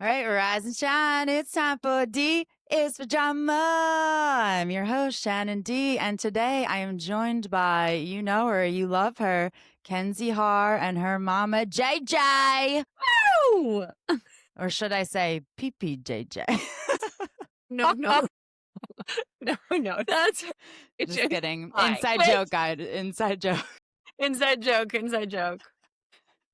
All right, rise and shine. It's time for D is for drama. I'm your host, Shannon D. And today I am joined by, you know her, you love her, Kenzie Harr and her mama, JJ. Woo! Or should I say, PPJJ? No. No. That's Just kidding. Hi. Inside Wait. joke, guys. Inside joke. Inside joke.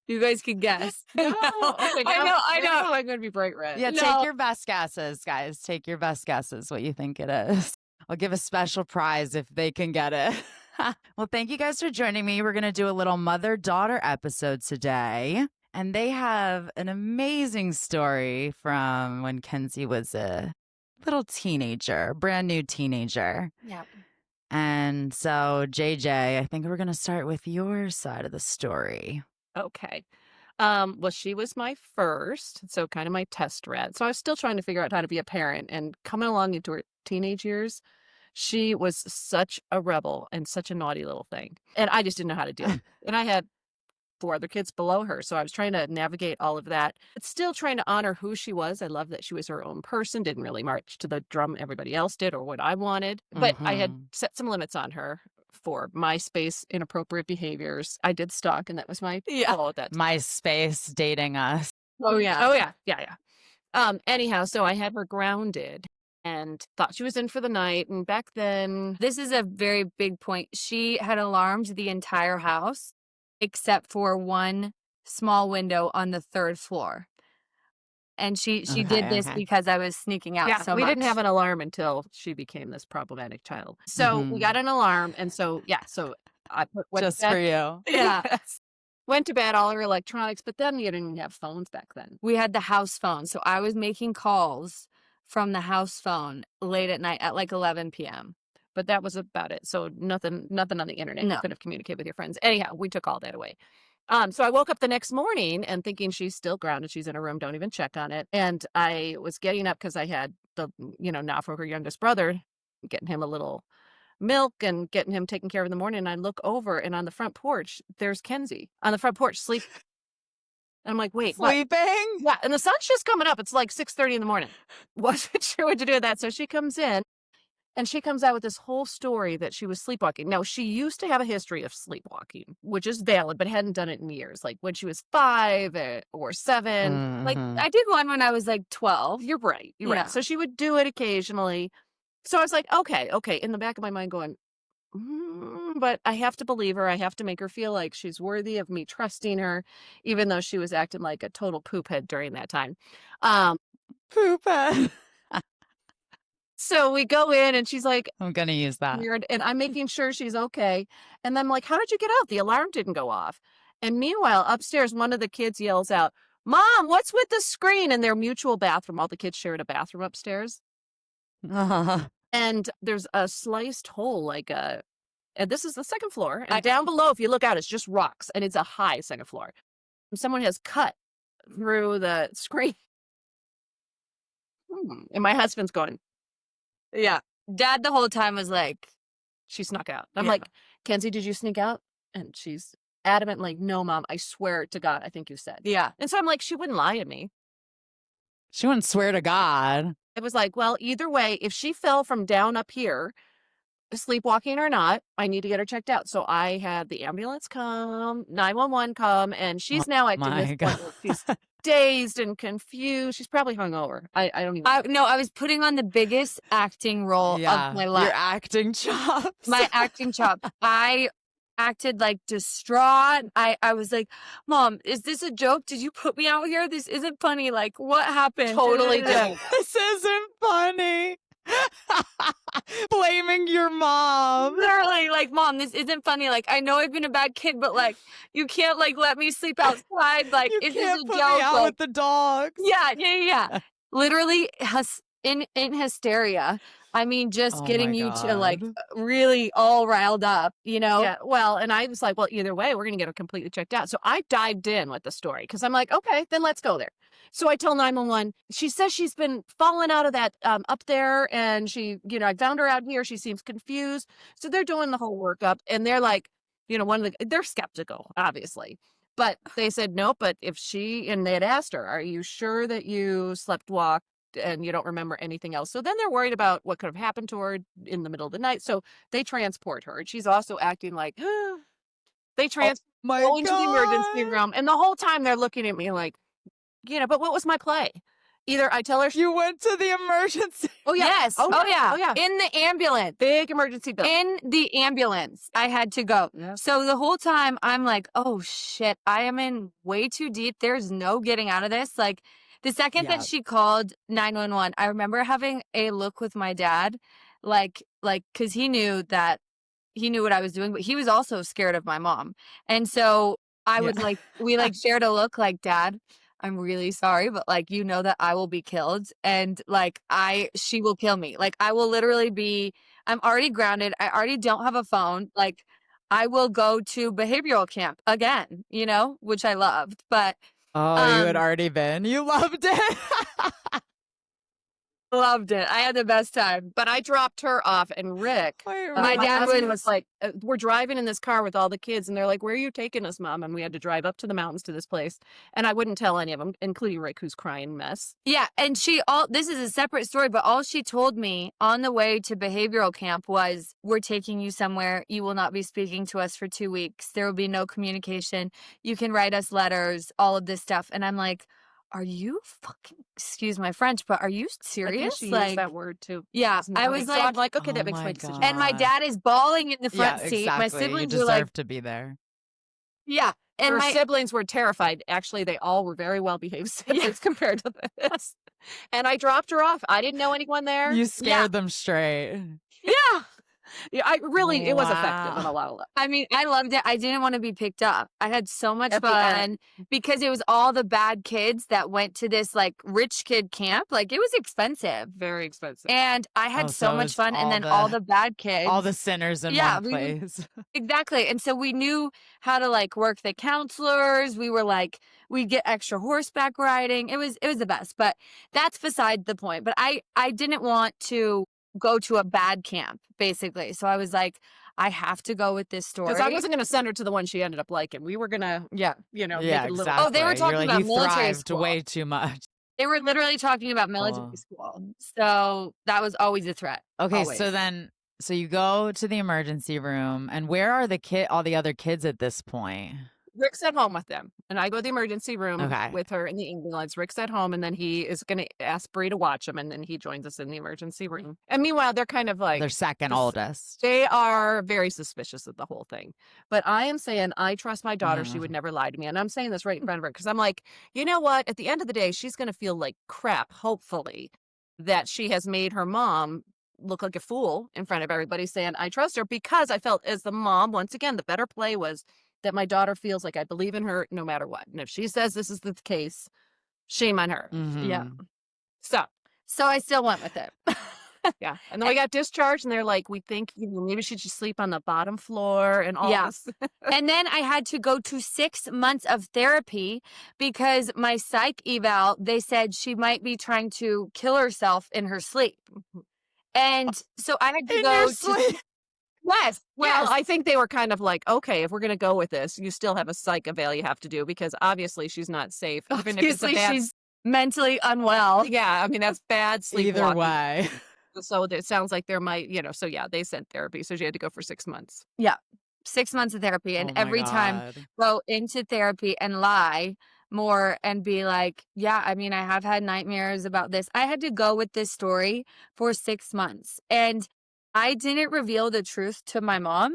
You guys can guess. No. I know. I'm going to be bright red. Yeah, No. take your best guesses, guys. Take your best guesses what you think it is. I'll give a special prize if they can get it. Well, thank you guys for joining me. We're going to do a little mother-daughter episode today. And they have an amazing story from when Kenzie was a little teenager, brand new teenager. Yeah. And so, JJ, I think we're going to start with your side of the story. Okay. Well, she was my first, so kind of my test rat. So I was still trying to figure out how to be a parent, and coming along into her teenage years, she was such a rebel and such a naughty little thing. And I just didn't know how to do it. And I had 4 other kids below her, so I was trying to navigate all of that, but still trying to honor who she was. I love that she was her own person, didn't really march to the drum everybody else did or what I wanted. But I had set some limits on her for MySpace inappropriate behaviors. I did stalk, and that was my goal at that time. MySpace dating us. Oh yeah. Anyhow, so I had her grounded and thought she was in for the night. And back then, This is a very big point. She had alarmed the entire house except for one small window on the 3rd floor. And she did this because I was sneaking out so much. we didn't have an alarm until she became this problematic child. So we got an alarm, and so I went Just to bed. for you. Yeah. Went to bed, all her electronics, but then you didn't even have phones back then. We had the house phone. So I was making calls from the house phone late at night at like 11 p.m. But that was about it. So nothing on the internet. You No. couldn't communicate with your friends. Anyhow, we took all that away. So I woke up the next morning and thinking she's still grounded. She's in her room. Don't even check on it. And I was getting up because I had the, now for her youngest brother, getting him a little milk and getting him taken care of in the morning. And I look over, and on the front porch, there's Kenzie on the front porch sleeping. And I'm like, wait, what? Sleeping? Yeah. And the sun's just coming up. It's like 6:30 in the morning. Wasn't sure what to do with that. So she comes in. And she comes out with this whole story that she was sleepwalking. Now, she used to have a history of sleepwalking, which is valid, but hadn't done it in years. Like when she was 5 or 7. Like I did one when I was like 12. You're right. You're Yeah. right. So she would do it occasionally. So I was like, okay. In the back of my mind going, but I have to believe her. I have to make her feel like she's worthy of me trusting her, even though she was acting like a total poop head during that time. Poop head. So we go in, and she's like, I'm going to use that. weird, and I'm making sure she's okay. And I'm like, how did you get out? The alarm didn't go off. And meanwhile, upstairs, one of the kids yells out, Mom, what's with the screen? In their mutual bathroom. All the kids shared a bathroom upstairs. And there's a sliced hole, and this is the 2nd floor. And down below, if you look out, it's just rocks, and it's a high 2nd floor. And someone has cut through the screen. And my husband's going, Yeah. Dad the whole time was like, she snuck out. I'm like, Kenzie, did you sneak out? And she's adamant, like, no, Mom, I swear to God, I think you said. yeah. And so I'm like, she wouldn't lie to me. She wouldn't swear to God. It was like, well, either way, if she fell from down up here, sleepwalking or not, I need to get her checked out. So I had the ambulance come, 911 come, and she's now at my this point where she's dazed and confused. She's probably hungover. I don't even. No, I was putting on the biggest acting role of my life. Your acting chops. My acting chop. I acted like distraught. I was like, Mom, is this a joke? Did you put me out here? This isn't funny. Like, what happened? Totally did. This isn't funny. Blaming your mom. Literally, like, Mom, this isn't funny. Like, I know I've been a bad kid, but like, you can't like let me sleep outside. Like, You is can't this a put joke? me out Like, with the dogs. yeah. Literally, in hysteria. I mean, just Oh getting my you to like God. really all riled up, you know? Yeah, well, and I was like, well, either way, we're going to get her completely checked out. So I dived in with the story because I'm like, okay, then let's go there. So I tell 911, she says she's been falling out of that up there, and she, I found her out here. She seems confused. So they're doing the whole workup, and they're like, they're skeptical, obviously. But they said, nope, but and they had asked her, are you sure that you slept walked and you don't remember anything else? So then they're worried about what could have happened to her in the middle of the night. So they transport her. And she's also acting like, they go into the emergency room. And the whole time they're looking at me like, but what was my play? Either I tell her you went to the emergency. Oh, yeah. Yes. Oh, yeah. Oh, yeah. In the ambulance. Big emergency bill. In the ambulance. I had to go. Yeah. So the whole time I'm like, oh, shit. I am in way too deep. There's no getting out of this. Like, the second that she called 911, I remember having a look with my dad, like, because he knew what I was doing, but he was also scared of my mom. And so I would we shared a look like, Dad, I'm really sorry, but that I will be killed, and she will kill me. I will literally I'm already grounded. I already don't have a phone. I will go to behavioral camp again, which I loved, but you had already been. You loved it. Loved it. I had the best time. But I dropped her off, and Rick, my dad was like, we're driving in this car with all the kids, and they're like, where are you taking us, Mom? And we had to drive up to the mountains to this place. And I wouldn't tell any of them, including Rick, who's crying mess. Yeah. And this is a separate story, but all she told me on the way to behavioral camp was, we're taking you somewhere. You will not be speaking to us for 2 weeks. There will be no communication. You can write us letters, all of this stuff. And I'm like, are you fucking, excuse my French, but are you serious? She used that word too. Yeah. I was so I'm like, okay, that makes sense. And my dad is bawling in the front seat. Exactly. My siblings you were like, to be there. Yeah. And her siblings were terrified. Actually, they all were very well behaved siblings compared to this. And I dropped her off. I didn't know anyone there. You scared them straight. Yeah. Yeah, it was effective on a lot of levels. I mean, I loved it. I didn't want to be picked up. I had so much fun because it was all the bad kids that went to this rich kid camp. It was expensive. Very expensive. And I had so much fun. And then all the bad kids. All the sinners in one place. Exactly. And so we knew how to work the counselors. We were we'd get extra horseback riding. It was the best. But that's beside the point. But I didn't want to go to a bad camp, basically. So I was like, I have to go with this story. Because I wasn't going to send her to the one she ended up liking. We were going to, make it a little... Exactly. Oh, they were talking about military school. Way too much. They were literally talking about military school. So that was always a threat. Okay, always. so you go to the emergency room, and where are all the other kids at this point? Rick's at home with them, and I go to the emergency room with her in the ambulance. Rick's at home, and then he is going to ask Bree to watch him, and then he joins us in the emergency room. And meanwhile, they're kind of they're second oldest. They are very suspicious of the whole thing. But I am saying I trust my daughter. She would never lie to me. And I'm saying this right in front of her because I'm like, you know what? At the end of the day, she's going to feel like crap, hopefully, that she has made her mom look like a fool in front of everybody saying I trust her, because I felt as the mom, once again, the better play was that my daughter feels like I believe in her no matter what. And if she says this is the case, shame on her. Mm-hmm. Yeah. So I still went with it. Yeah. And then we got discharged, and they're like, we think maybe she should sleep on the bottom floor and all this. And then I had to go to 6 months of therapy because my psych eval, they said she might be trying to kill herself in her sleep. And so I had to go to... Yes. Well, I think they were kind of like, okay, if we're going to go with this, you still have a psych eval you have to do, because obviously she's not safe. Even obviously if she's mentally unwell. Yeah. I mean, that's bad sleepwalking. Either way. So it sounds like there might, so they sent therapy. So she had to go for 6 months. Yeah. 6 months of therapy. And every time go into therapy and lie more and be like, yeah, I mean, I have had nightmares about this. I had to go with this story for 6 months. And I didn't reveal the truth to my mom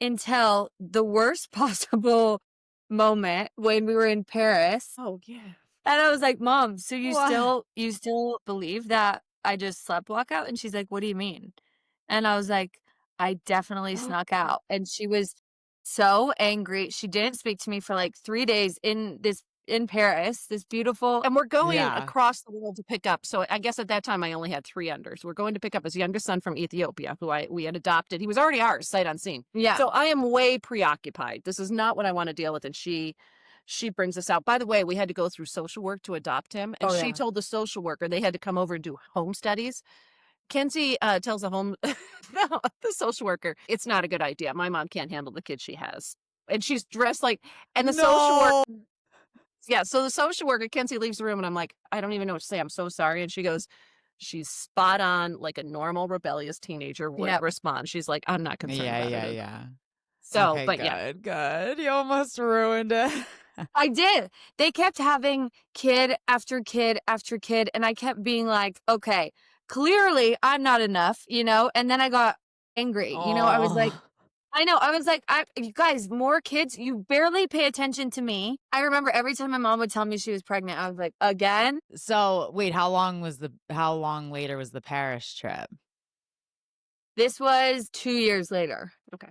until the worst possible moment when we were in Paris. Oh, yeah. And I was like, Mom, so you still believe that I just slept walk out? And she's like, what do you mean? And I was like, I definitely snuck out. And she was so angry. She didn't speak to me for 3 days in Paris, this beautiful... And we're going across the world to pick up. So I guess at that time I only had 3 unders. We're going to pick up his youngest son from Ethiopia, who we had adopted. He was already ours, sight unseen. Yeah. So I am way preoccupied. This is not what I want to deal with. And she brings us out. By the way, we had to go through social work to adopt him. And she told the social worker they had to come over and do home studies. Kenzie tells the social worker, it's not a good idea. My mom can't handle the kid she has. And she's dressed like, and the social No. worker, yeah, so the social worker, Kenzie, leaves the room, and I'm like, I don't even know what to say. I'm so sorry. And she goes, she's spot on, like a normal rebellious teenager would Yep. respond. She's like, I'm not concerned about it. Yeah. So, Okay, but yeah, good. You almost ruined it. I did. They kept having kid after kid after kid, and I kept being like, okay, clearly I'm not enough, you know? And then I got angry. You know, I was like, Oh. I know. I was like, you guys, more kids, you barely pay attention to me. I remember every time my mom would tell me she was pregnant, I was like, again? So wait, how long later was the Paris trip? This was 2 years later. okay.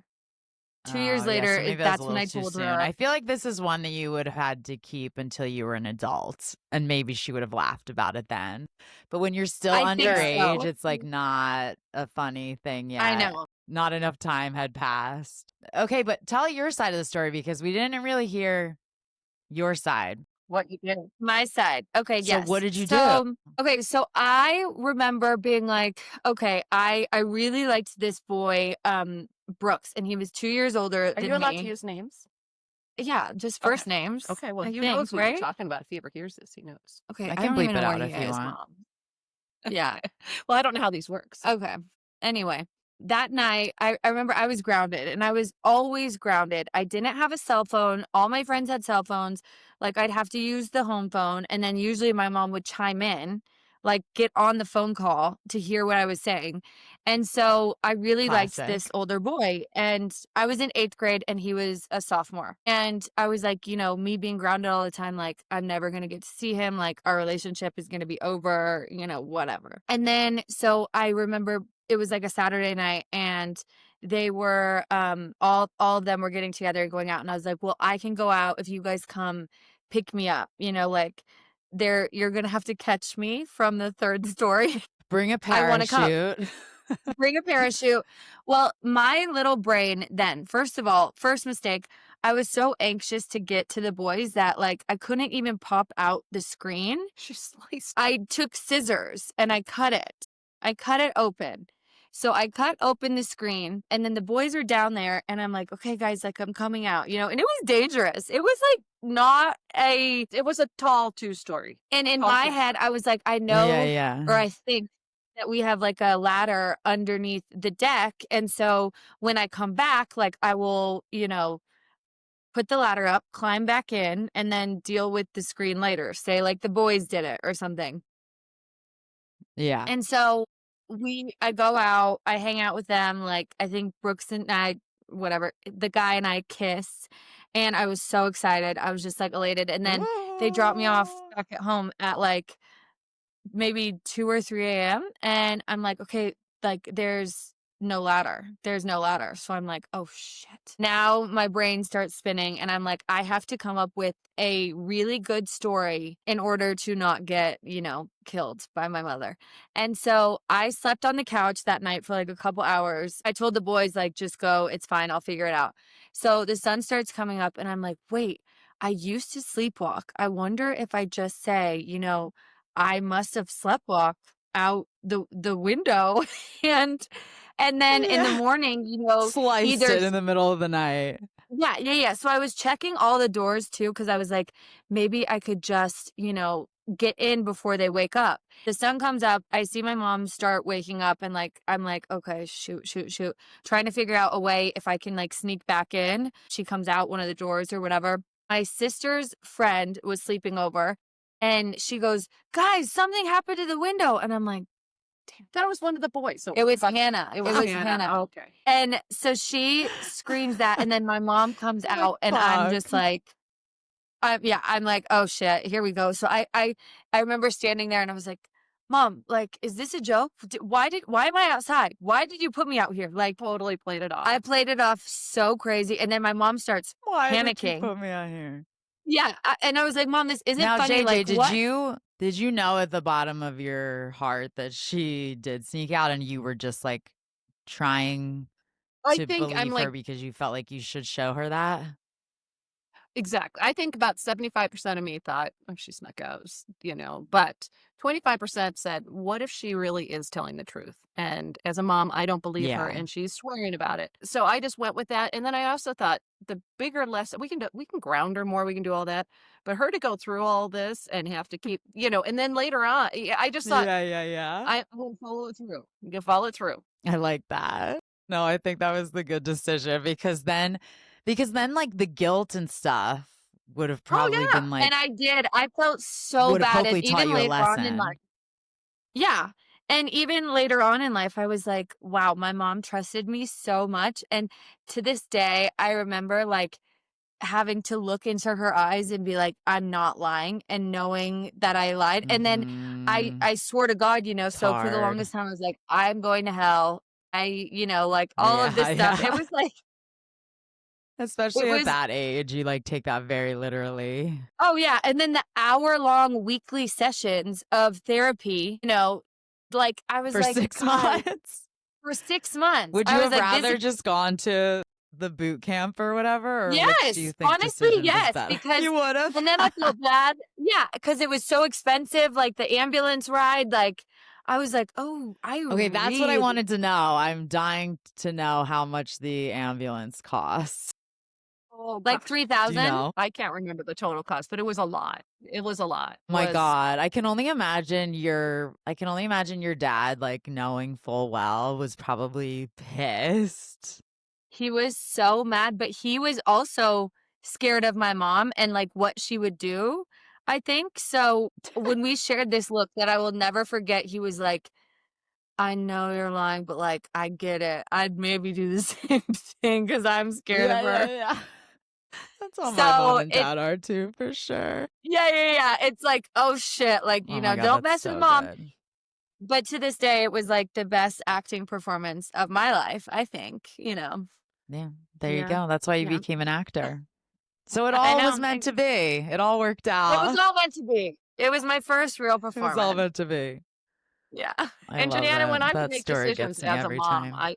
2 years Yeah, so later, maybe that was a that's when little I too told soon. her. I feel like this is one that you would have had to keep until you were an adult, and maybe she would have laughed about it then. But when you're still I think underage, so. it's like not a funny thing yet. I know. Not enough time had passed. Okay, but tell your side of the story because we didn't really hear your side. What you did. My side. Okay, So yes. what did you do? So, okay, so I remember being like, okay, I really liked this boy, Brooks, and he was 2 years older Are than you allowed to me. use names? Yeah, just Okay. first names. Okay, well, I he think, knows what right? you're talking about. If he ever hears this, he knows. Okay, I I can don't bleep even it know out where if he you is, want. Mom. Yeah. Well, I don't know how these work. So. Okay. Anyway, that night, I remember I was grounded, and I was always grounded. I didn't have a cell phone. All my friends had cell phones. Like, I'd have to use the home phone, and then usually my mom would chime in, like, get on the phone call to hear what I was saying. And so I really liked this Classic. older boy, and I was in 8th grade, and he was a sophomore. And I was like, you know, me being grounded all the time, like, I'm never going to get to see him. Like, our relationship is going to be over, you know, whatever. And then, so I remember it was like a Saturday night, and they were all of them were getting together and going out, and I was like, well, I can go out if you guys come pick me up, you know, like you're gonna have to catch me from the 3rd story. Bring a I want to come. parachute. Bring a parachute. Well, my little brain then, first of all, first mistake, I was so anxious to get to the boys that like I couldn't even pop out the screen. She sliced. I took scissors and I cut it. I cut it open. So I cut open the screen, and then the boys are down there, and I'm like, okay, guys, like I'm coming out, you know, and it was dangerous. It was like not a, It was a tall 2-story. and in Tall my two- head, I was like, I know, Yeah. or I think that we have like a ladder underneath the deck. And so when I come back, like I will, you know, put the ladder up, climb back in, and then deal with the screen later. Say like the boys did it or something. Yeah. And so I go out, I hang out with them. Like I think Brooks and I, whatever, the guy and I kiss. And I was so excited. I was just like elated. And then they dropped me off back at home at like maybe 2 or 3 a.m. And I'm like, okay, like there's no ladder. There's no ladder. So I'm like, oh shit. Now my brain starts spinning, and I'm like, I have to come up with a really good story in order to not get, you know, killed by my mother. And so I slept on the couch that night for like a couple hours. I told the boys, like, just go. It's fine. I'll figure it out. So the sun starts coming up, and I'm like, wait, I used to sleepwalk. I wonder if I just say, you know, I must have sleptwalked out the window and then in the morning, you know, Sliced either it in the middle of the night. yeah. So I was checking all the doors too, because I was like, maybe I could just, you know, get in before they wake up. The sun comes up. I see my mom start waking up, and like I'm like, okay, shoot. Trying to figure out a way if I can like sneak back in. She comes out one of the doors or whatever. My sister's friend was sleeping over, and she goes, guys, something happened to the window. And I'm like, That was one of the boys. So it was Hannah. It was Hannah. Oh, okay. And so she screams that, and then my mom comes out, and I'm just like, I'm like, oh shit, here we go. So I remember standing there, and I was like, Mom, like, is this a joke? Why am I outside? Why did you put me out here? Like, Totally played it off. I played it off so crazy, and then my mom starts Why panicking. did you put me out here? Yeah, and I was like, Mom, this isn't Now, funny. JJ, like, what? did you know at the bottom of your heart that she did sneak out, and you were just like trying I to think I'm believe like, her because you felt like you should show her that? Exactly. I think about 75% of me thought, "Oh, she snuck out," but 25% said, "What if she really is telling the truth?" And as a mom, I don't believe her, Yeah. and she's swearing about it. So I just went with that, and then I also thought the bigger lesson we can ground her more, we can do all that, but her to go through all this and have to keep, and then later on, I just thought, Yeah. I will follow it through. You can follow it through. I like that. No, I think that was the good decision because then like the guilt and stuff would have Oh, probably yeah, been like and I did. I felt so would have bad, and hopefully taught even you a later on in lesson. life. Yeah, and even later on in life, I was like, "Wow, my mom trusted me so much," and to this day, I remember, like, having to look into her eyes and be like, "I'm not lying," and knowing that I lied, and then I Mhm. I swore to God, It's so for the hard. longest time, I was like, "I'm going to hell." Like, all of this Yeah, stuff. It yeah. was like it Especially at was that age, you like take that very literally. oh, yeah, and then the hour-long weekly sessions of therapy, like, I was For like, 6 "God," months. for 6 months. Would I you was have like, "This is" rather just gone to the boot camp or whatever, or which do you Yes, think honestly, decision was yes, better? because You would've? and then I felt bad. Yeah, because it was so expensive, like, the ambulance ride, like, I was like, "Oh, I Okay, that's what I really" wanted to know. I'm dying to know how much the ambulance costs. Oh like, gosh. Do you 3,000? know? I can't remember the total cost, but it was a lot. It was a lot. My Was god, I can only imagine your dad, like, knowing full well was probably pissed. He was so mad, but he was also scared of my mom and, like, what she would do, I think, so when we shared this look that I will never forget, he was like, "I know you're lying, but, like, I get it. I'd maybe do the same thing because 'cause I'm scared of Yeah, her." yeah. That's how my mom So and it dad are too, for sure. Yeah, yeah, yeah, it's like, "Oh, shit," like, Oh my god, "Don't that's mess with so mom." good. But to this day, it was, like, the best acting performance of my life, I think. Yeah, there you Yeah, go. That's why you yeah. became an actor. So it I all was know, meant to be. It all worked it was out. all meant to be. It was my first real It was all performance. meant to be. Yeah. I and love Janiana, when that. I would That make story decisions gets me as a every mom, time.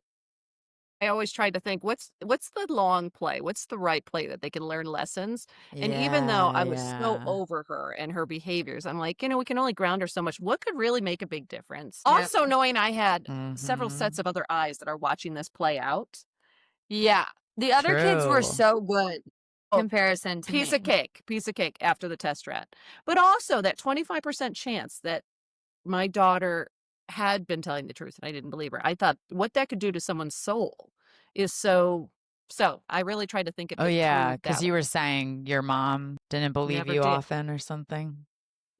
I always tried to think, what's the long play? What's the right play that they can learn lessons? And even though Yeah, I was so yeah. over her and her behaviors, I'm like, we can only ground her so much. What could really make a big difference? Yep. Also, knowing I had several sets Mhm. of other eyes that are watching this play out. Yeah. The other kids were True. so good Oh, comparison to me. piece of cake after the test rat. But also that 25% chance that my daughter had been telling the truth and I didn't believe her. I thought what that could do to someone's soul is so I really tried to think of Oh, it yeah, through because that you way. were saying your mom didn't believe Never you did. often or something?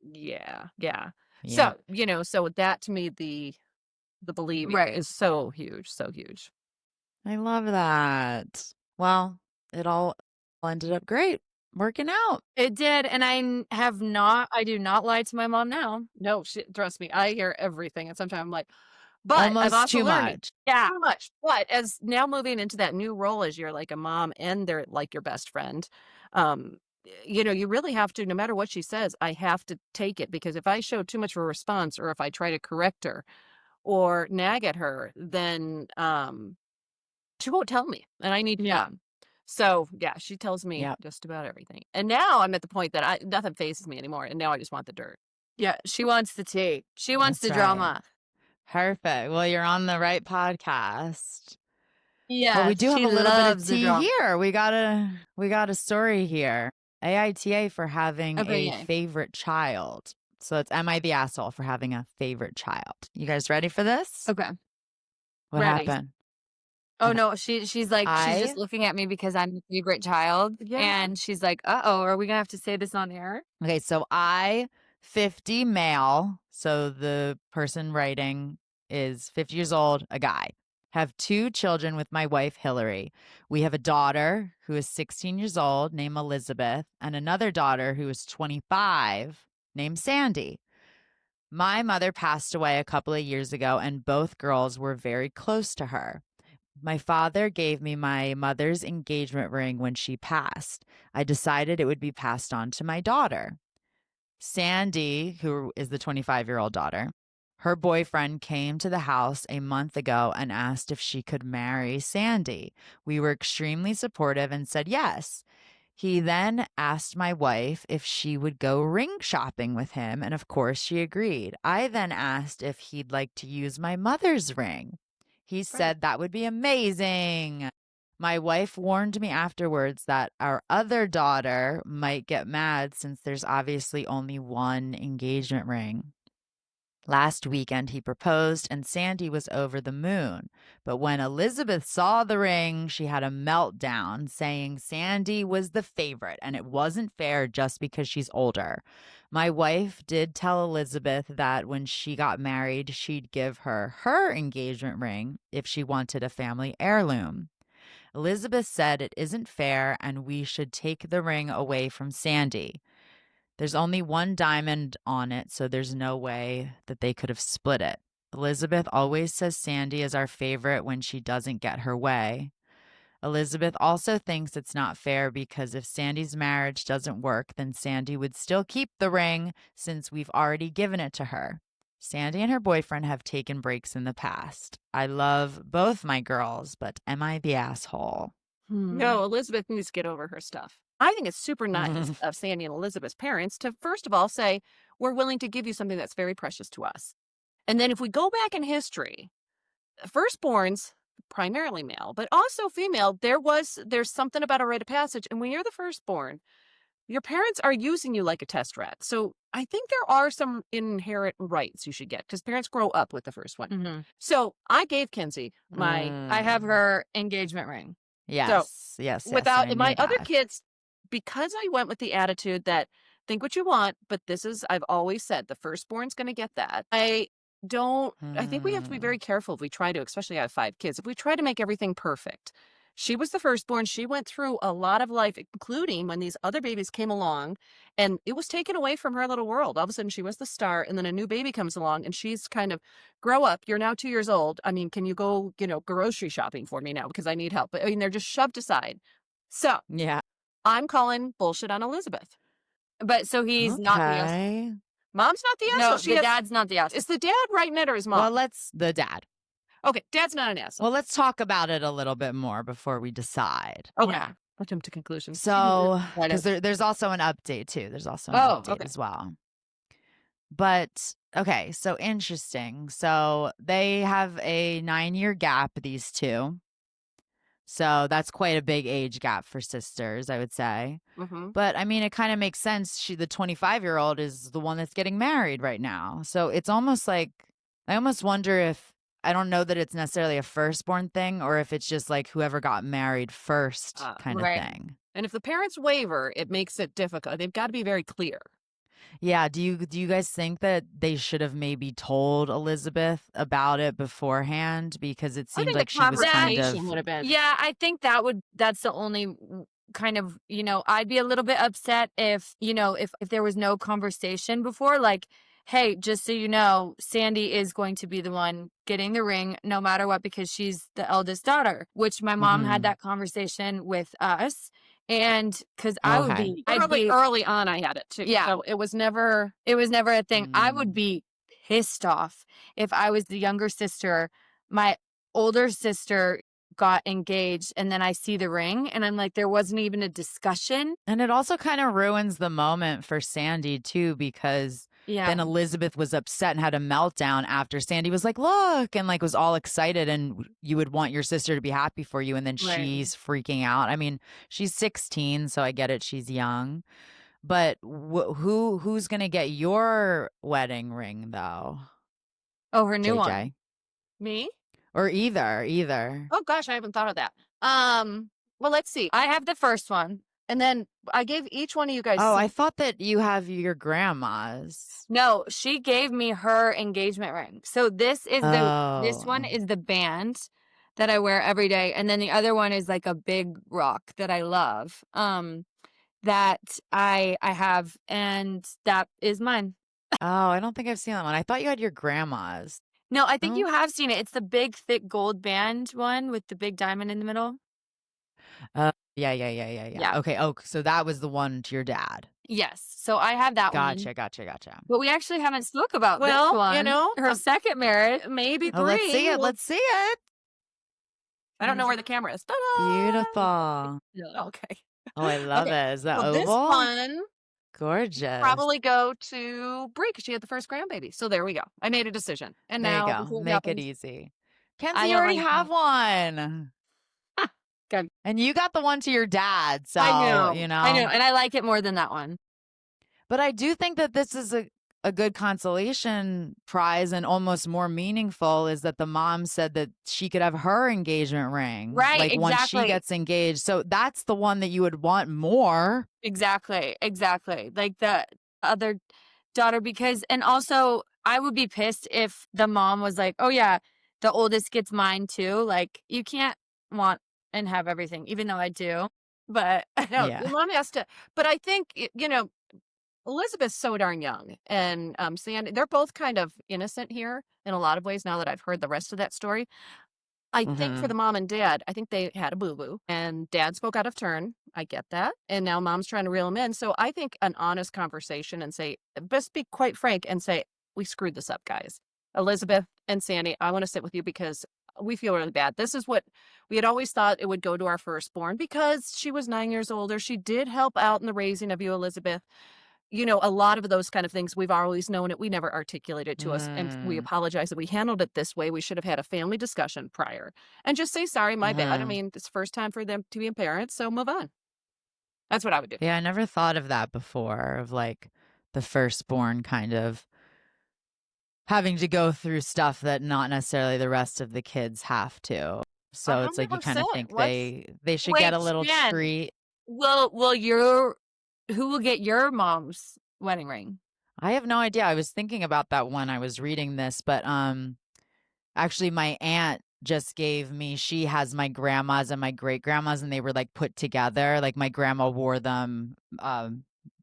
Yeah, yeah. Yep. So that to me the believing Right. is so huge, so huge. I love that. Well, it all ended up great, working out. It did, and I do not lie to my mom now. No, trust me, I hear everything and sometimes I'm like, but I'm Almost also too learning. much. Yeah. Too much. But as now moving into that new role as you're like a mom and they're like your best friend, you really have to, no matter what she says, I have to take it because if I show too much of a response or if I try to correct her or nag at her, then she won't tell me and I need Yeah. time. So yeah, she tells me Yep, just about everything. And now I'm at the point that nothing faces me anymore. And now I just want the dirt. Yeah, she wants the tea. She wants that's the right. drama. Perfect. Well, you're on the right podcast. Well, we Yes, do have she a little bit of loves the tea drama. here. We got a story here. AITA for having Okay, a yay. favorite child. So it's Am I the asshole for having a favorite child? You guys ready for this? Okay, What ready. happened? Oh, Okay. no, she's just I looking at me because I'm the favorite child, Yeah. and she's like, "Uh-oh, are we gonna have to say this on air?" Okay, so I 50 male, so the person writing is 50 years old, a guy. Have two children with my wife Hillary. We have a daughter who is 16 years old named Elizabeth and another daughter who is 25 named Sandy. My mother passed away a couple of years ago and both girls were very close to her. My father gave me my mother's engagement ring when she passed. I decided it would be passed on to my daughter. Sandy, who is the 25-year-old daughter, her boyfriend came to the house a month ago and asked if she could marry Sandy. We were extremely supportive and said yes. He then asked my wife if she would go ring shopping with him, and of course she agreed. I then asked if he'd like to use my mother's ring. He said that would be amazing. My wife warned me afterwards that our other daughter might get mad since there's obviously only one engagement ring. Last weekend, he proposed, and Sandy was over the moon. But when Elizabeth saw the ring, she had a meltdown, saying Sandy was the favorite and it wasn't fair just because she's older. My wife did tell Elizabeth that when she got married, she'd give her engagement ring if she wanted a family heirloom. Elizabeth said it isn't fair and we should take the ring away from Sandy. There's only one diamond on it, so there's no way that they could have split it. Elizabeth always says Sandy is our favorite when she doesn't get her way. Elizabeth also thinks it's not fair because if Sandy's marriage doesn't work, then Sandy would still keep the ring since we've already given it to her. Sandy and her boyfriend have taken breaks in the past. I love both my girls, but am I the asshole? No, Elizabeth needs to get over her stuff. I think it's super nice of Sandy and Elizabeth's parents to, first of all, say, we're willing to give you something that's very precious to us. And then if we go back in history, firstborns, primarily male, but also female, there's something about a rite of passage. And when you're the firstborn, your parents are using you like a test rat. So I think there are some inherent rights you should get because parents grow up with the first one. Mm-hmm. So I gave Kenzie I have her engagement ring. Yes, yes. Without my other kids, because I went with the attitude that think what you want, but I've always said the firstborn's going to get that. I think we have to be very careful if we try to, especially I have 5 kids, if we try to make everything perfect. She was the firstborn. She went through a lot of life, including when these other babies came along and it was taken away from her little world. All of a sudden she was the star and then a new baby comes along and she's kind of, grow up. You're now 2 years old. I mean, can you go, grocery shopping for me now because I need help? But I mean, they're just shoved aside. So yeah, I'm calling bullshit on Elizabeth. But so he's not the asshole. Mom's not the asshole. No, dad's not the asshole. Is the dad writing it or his mom? Well, the dad. Okay, dad's not an asshole. Well, let's talk about it a little bit more before we decide. Okay. Yeah. I'll jump to conclusions. So, because there's also an update too. There's also an update as well. But, okay, so interesting. So they have a 9-year gap, these two. So that's quite a big age gap for sisters, I would say. Mm-hmm. But I mean, it kind of makes sense. The 25-year-old is the one that's getting married right now. So it's almost like, I almost wonder if, I don't know that it's necessarily a firstborn thing or if it's just like whoever got married first kind of thing. And if the parents waver, it makes it difficult. They've got to be very clear. Yeah. Do you guys think that they should have maybe told Elizabeth about it beforehand? Because it seemed like she was kind of. Would have been. Yeah, I think that's the only kind of, I'd be a little bit upset if there was no conversation before, like, hey, just so you know, Sandy is going to be the one getting the ring no matter what because she's the eldest daughter, which my mom had that conversation with us. And because I'd be early on, I had it too. Yeah. So it was never a thing. I would be pissed off if I was the younger sister. My older sister got engaged and then I see the ring and I'm like, there wasn't even a discussion. And it also kind of ruins the moment for Sandy too, because then Elizabeth was upset and had a meltdown after Sandy was like, look, and like was all excited and you would want your sister to be happy for you. And then she's freaking out. I mean, she's 16, so I get it. She's young. But who's going to get your wedding ring though? Oh, her new JJ? one. Me? Or either. Oh gosh, I haven't thought of that. Well, let's see. I have the first one. And then I gave each one of you guys. Oh, I thought that you have your grandma's. No, she gave me her engagement ring. So this one is the band that I wear every day. And then the other one is like a big rock that I love. That I have, and that is mine. Oh, I don't think I've seen that one. I thought you had your grandma's. No, I think you have seen it. It's the big, thick gold band one with the big diamond in the middle. Yeah. Okay. Oh, so that was the one to your dad. Yes. So I have that one. Gotcha. But we actually haven't spoke about this one. Her second marriage. Maybe 3. Let's see it. I don't know where the camera is. Ta-da! Beautiful. Okay. Oh, I love Okay, it. Is that so this oval? one Gorgeous. probably go to Brie because she had the first grandbaby. So there we go. I made a decision. And There you now go. before it Make it happens, easy. I Kenzie, you don't already like have one. Good. And you got the one to your dad. I So, know. I know. And I like it more than that one. But I do think that this is a good consolation prize, and almost more meaningful is that the mom said that she could have her engagement ring, Right, like once she exactly. gets engaged. So that's the one that you would want more. Exactly. Exactly. Like the other daughter, because and also I would be pissed if the mom was like, "Oh yeah, the oldest gets mine too." Like you can't want and have everything, even though I do. But No, Yeah. your mom has to. But I think, Elizabeth's so darn young. And Sandy, they're both kind of innocent here in a lot of ways now that I've heard the rest of that story. I think for Hmm. the mom and dad, I think they had a boo-boo and dad spoke out of turn. I get that. And now mom's trying to reel him in. So I think an honest conversation and say, best be quite frank and say, we screwed this up, guys. Elizabeth and Sandy, I want to sit with you because we feel really bad. This is what we had always thought it would go to our firstborn because she was 9 years older. She did help out in the raising of you, Elizabeth. A lot of those kind of things, we've always known it. We never articulated to us, and we Mm. apologize that we handled it this way. We should have had a family discussion prior and just say, sorry, my bad. I Hmm. mean, it's the first time for them to be a parent, so move on. That's what I would do. Yeah, I never thought of that before, of like the firstborn kind of having to go through stuff that not necessarily the rest of the kids have to. A So it's like hundred you kind of percent. think What's they should get wait, a little Jen, treat. will your who will get your mom's wedding ring? I have no idea. I was thinking about that when I was reading this, but actually my aunt just gave me, she has my grandma's and my great grandma's, and they were like put together. Like my grandma wore them,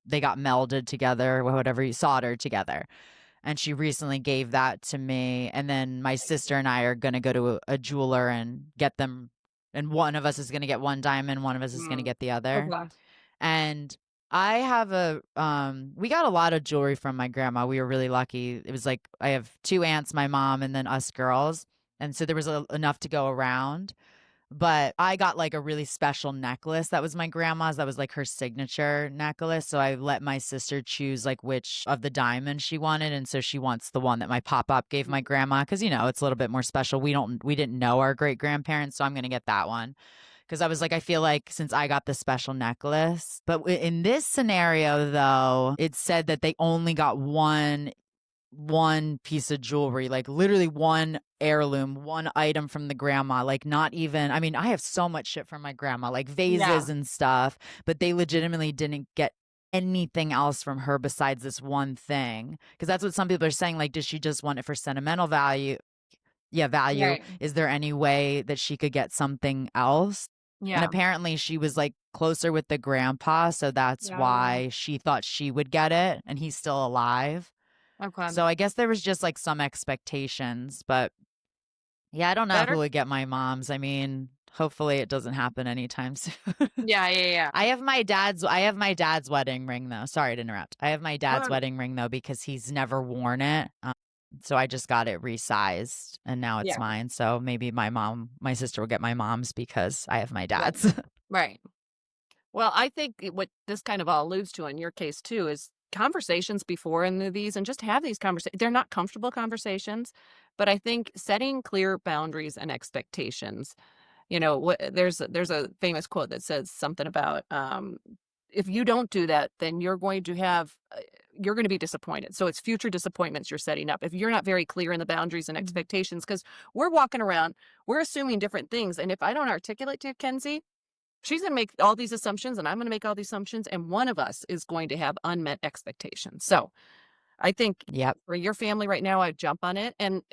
they got melded together, whatever you soldered together. And she recently gave that to me. And then my sister and I are gonna go to a jeweler and get them, and one of us is gonna get one diamond, one of us is gonna Mm. get the other. Okay. And I have we got a lot of jewelry from my grandma. We were really lucky. It was like I have two aunts, my mom, and then us girls. And so there was enough to go around. But I got like a really special necklace that was my grandma's. That was like her signature necklace. So I let my sister choose like which of the diamonds she wanted. And so she wants the one that my pop-up gave my grandma, because it's a little bit more special. We didn't know our great grandparents, so I'm gonna get that one. Because I was like, I feel like since I got the special necklace. But in this scenario, though, it said that they only got one piece of jewelry, like literally one heirloom, one item from the grandma. Like not even, I mean, I have so much shit from my grandma, like Yeah. vases and stuff, but they legitimately didn't get anything else from her besides this one thing. Because that's what some people are saying. Like, does she just want it for sentimental value? Yeah, value. Right. Is there any way that she could get something else? And Yeah. apparently she was like closer with the grandpa, so that's Yeah. why she thought she would get it, and he's still alive. Okay. So I guess there was just like some expectations, but yeah, I don't know who Better. would get my mom's. I mean, hopefully it doesn't happen anytime soon. Yeah. Yeah. Yeah. I have my dad's wedding ring though. Sorry to interrupt. I have my dad's Um, wedding ring though because he's never worn it. So I just got it resized and now it's yeah. mine. So maybe my sister will get my mom's because I have my Right. dad's. Right. Well, I think what this kind of all alludes to in your case too is conversations before in these and just have these conversations. They're not comfortable conversations, but I think setting clear boundaries and expectations. There's a famous quote that says something about if you don't do that, then you're going to be disappointed. So it's future disappointments you're setting up if you're not very clear in the boundaries and expectations. Because we're walking around, we're assuming different things, and if I don't articulate to Kenzie, she's going to make all these assumptions, and I'm going to make all these assumptions, and one of us is going to have unmet expectations. So I think Yep. for your family right now, I'd jump on it. And,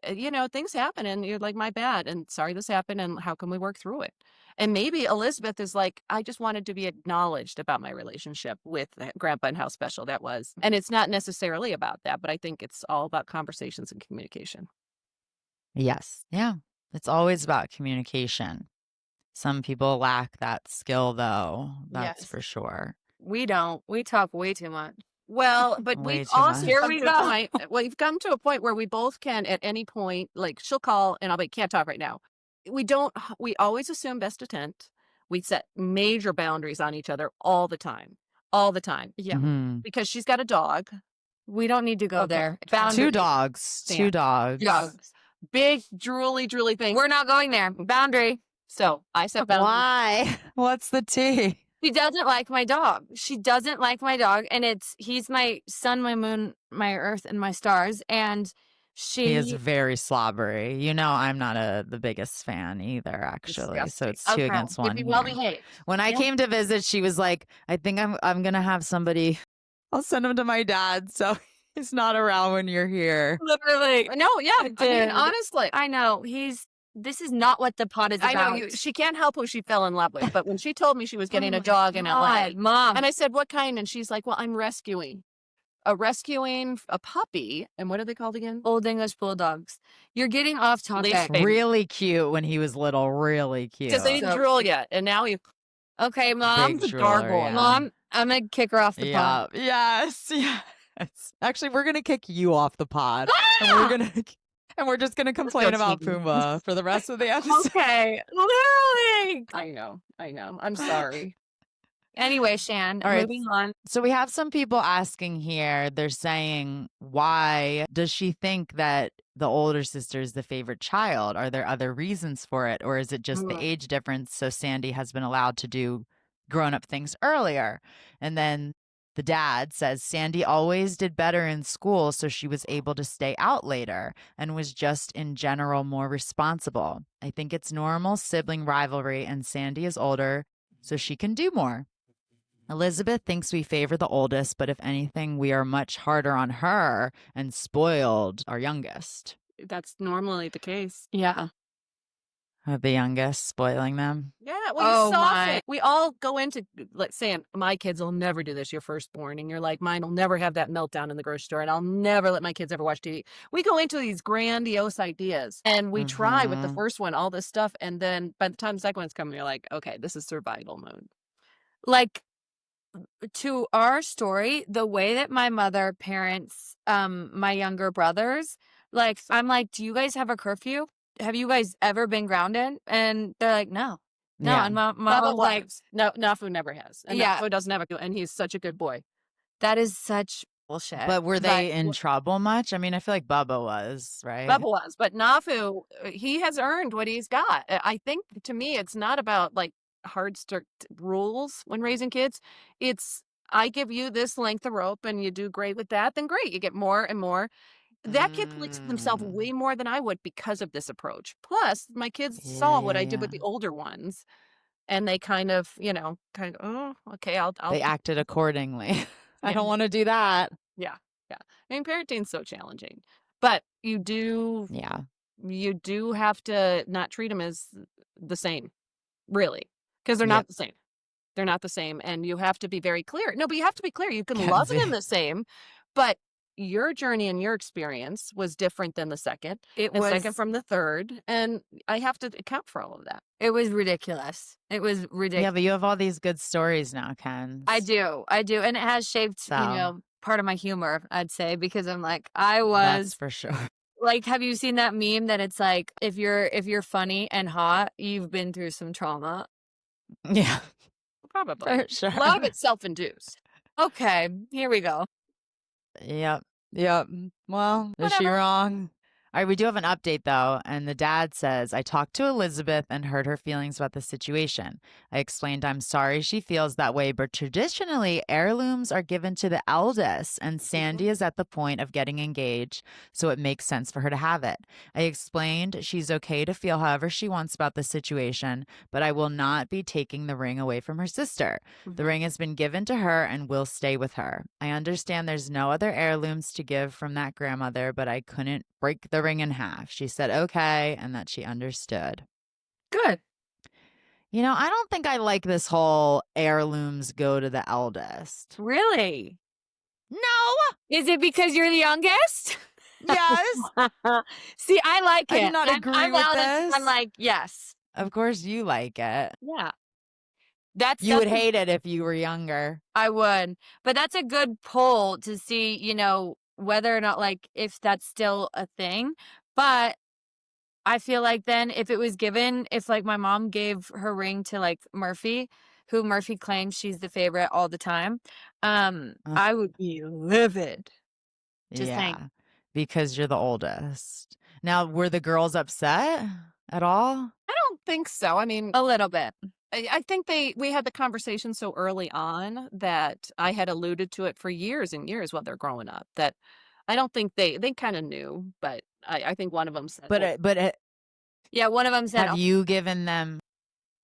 things happen and you're like, my bad. And sorry this happened. And how can we work through it? And maybe Elizabeth is like, I just wanted to be acknowledged about my relationship with grandpa and how special that was. And it's not necessarily about that, but I think it's all about conversations and communication. Yes. Yeah. It's always about communication. Some people lack that skill though. That's Yes. for sure. We don't. We talk way too much. Well, but Way we've too also much. Here come we to a go. point. We've come to a point where we both can, at any point, like she'll call and I'll be, can't talk right now. We don't. We always assume best intent. We set major boundaries on each other all the time. All the time. Yeah. Mhm. Because she's got a dog. We don't need to go Okay. there. 2 Boundary. dogs. 2 Yeah. dogs. Dogs. Big drooly thing. We're not going there. Boundary. So I set boundaries. Why? What's the tea? She doesn't like my dog. She doesn't like my dog. And he's my sun, my moon, my earth, and my stars. And He is very slobbery. You know, I'm not the biggest fan either, actually. Disgusting. So it's 2 Okay. against He'd 1 be well here. behaved. When I came to visit, she was like, I think I'm going to have somebody, I'll send him to my dad. So he's not around when you're here. literally. No, yeah. I mean, honestly. I know. This is not what the pot is I about. know she can't help who she fell in love with. But when she told me she was getting Oh a dog in LA, God, Mom. and I said, what kind? And she's like, well, I'm rescuing a puppy. And what are they called again? Old English bulldogs. You're getting off topic. Leash baby. Really cute when he was little. Really cute. Because they didn't drool yet. And now you. Okay, Mom. Big the drooler, gargoyle. yeah. Mom, I'm going to kick her off the pot. Yes. Actually, we're going to kick you off the pod. And we're just gonna complain about cheating. Pumbaa for the rest of the episode. Okay. Literally. I know. I'm sorry. Anyway, Shan, All right. moving on. So we have some people asking here, they're saying, why does she think that the older sister is the favorite child? Are there other reasons for it? Or is it just the age difference? So Sandy has been allowed to do grown-up things earlier. And then the dad says Sandy always did better in school, so she was able to stay out later and was just in general more responsible. I think it's normal sibling rivalry, and Sandy is older, so she can do more. Elizabeth thinks we favor the oldest, but if anything, we are much harder on her and spoiled our youngest. That's normally the case. Yeah. The youngest spoiling them. Yeah, well, Oh, you my. We all go into, let's say, my kids will never do this, your firstborn, and you're like, mine will never have that meltdown in the grocery store, and I'll never let my kids ever watch TV. We go into these grandiose ideas, and we try with the first one, all this stuff, and then by the time the second one's coming, you're like, okay, this is survival mode. Like, to our story, the way that my mother parents my younger brothers, like, I'm like, do you guys have a curfew? Have you guys ever been grounded? And they're like, no. Yeah. And my mom's like, no, Nafu never has. And Yeah. Nafu doesn't have a, and he's such a good boy. that is such bullshit. But were they in trouble much? I mean, I feel like Bubba was, right? Bubba was, but Nafu, he has earned what he's got. I think, to me, it's not about like hard, strict rules when raising kids. It's, I give you this length of rope and you do great with that, then great, you get more and more. That kid believes in himself way more than I would because of this approach. Plus, my kids saw what I did with the older ones, and they kind of, oh, okay, I'll. They acted accordingly. I Yeah. don't want to do that. Yeah. I mean, parenting's so challenging, but you do have to not treat them as the same, really, because they're not the same. They're not the same, and you have to be very clear. No, but you have to be clear. You can love them the same, but your journey and your experience was different than the second. Second from the third, and I have to account for all of that. It was ridiculous. It was ridiculous. Yeah, but you have all these good stories now, Ken. I do. And it has shaped, part of my humor, I'd say, because I'm like, That's for sure. like, have you seen that meme that it's like, if you're funny and hot, you've been through some trauma? Yeah, Probably. for sure. A lot of it's self-induced. Okay, here we go. Yep. Well, is she Whatever. wrong? All right, we do have an update though, and the dad says, I talked to Elizabeth and heard her feelings about the situation. I explained I'm sorry she feels that way, but traditionally heirlooms are given to the eldest, and Sandy is at the point of getting engaged, so it makes sense for her to have it. I explained she's okay to feel however she wants about the situation, but I will not be taking the ring away from her sister. The ring has been given to her and will stay with her. I understand there's no other heirlooms to give from that grandmother, but I couldn't break the ring in half. She said okay, and that she understood. Good. I don't think I like this whole heirlooms go to the eldest. Really? No. Is it because you're the youngest? Yes. See, I like it. I do not agree I'm with loud and- this. I'm like, yes. Of course you like it. Yeah. You would hate it if you were younger. I would. But that's a good poll to see, whether or not, like, if that's still a thing. But I feel like then if it was given, if like my mom gave her ring to like Murphy, who Murphy claims she's the favorite all the time, Uh, I would be livid. Just saying. yeah, because you're the oldest. Now, were the girls upset at all? I don't think so. I mean, A little bit. I think we had the conversation so early on that I had alluded to it for years and years while they're growing up, that I don't think they kind of knew, but I think one of them said, But well, Yeah, one of them said, have you given them?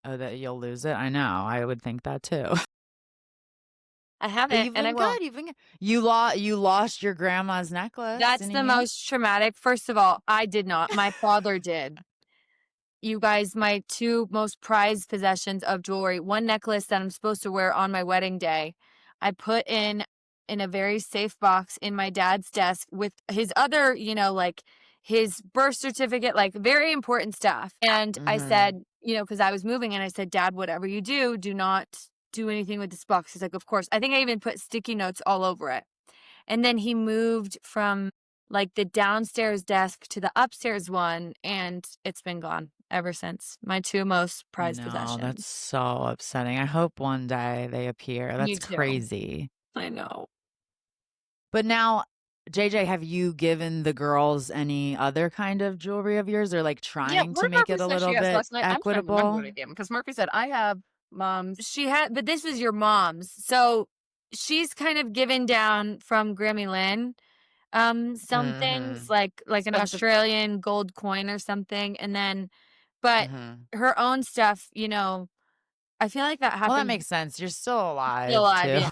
Oh, that you'll lose it. I know. I would think that too. I But haven't, you've and I been will. good. You've been good. You lost your grandma's necklace. That's Didn't the you? most traumatic. First of all, I did not. My father did. You guys, my two most prized possessions of jewelry, one necklace that I'm supposed to wear on my wedding day, I put in a very safe box in my dad's desk with his other, like his birth certificate, like very important stuff. And I Mm-hmm. said, because I was moving, and I said, Dad, whatever you do, do not do anything with this box. He's like, of course. I think I even put sticky notes all over it. And then he moved from like the downstairs desk to the upstairs one, and it's been gone ever since. My two most I prized know. That's possessions. so upsetting. I hope one day they appear. Me That's too. crazy. I know. But now, JJ, have you given the girls any other kind of jewelry of yours, or like yeah, trying to what make Murphy it a said little she has bit last night. I'm trying to remember what equitable? I gave him because Murphy said, I have mom's. She had, but this was your mom's. So she's kind of given down from Grammy Lynn. Some things Mm-hmm. like an Expensive. Australian gold coin or something. And then, but Mm-hmm. her own stuff, I feel like that Well, that happened makes sense. You're still still alive alive. too. Yeah.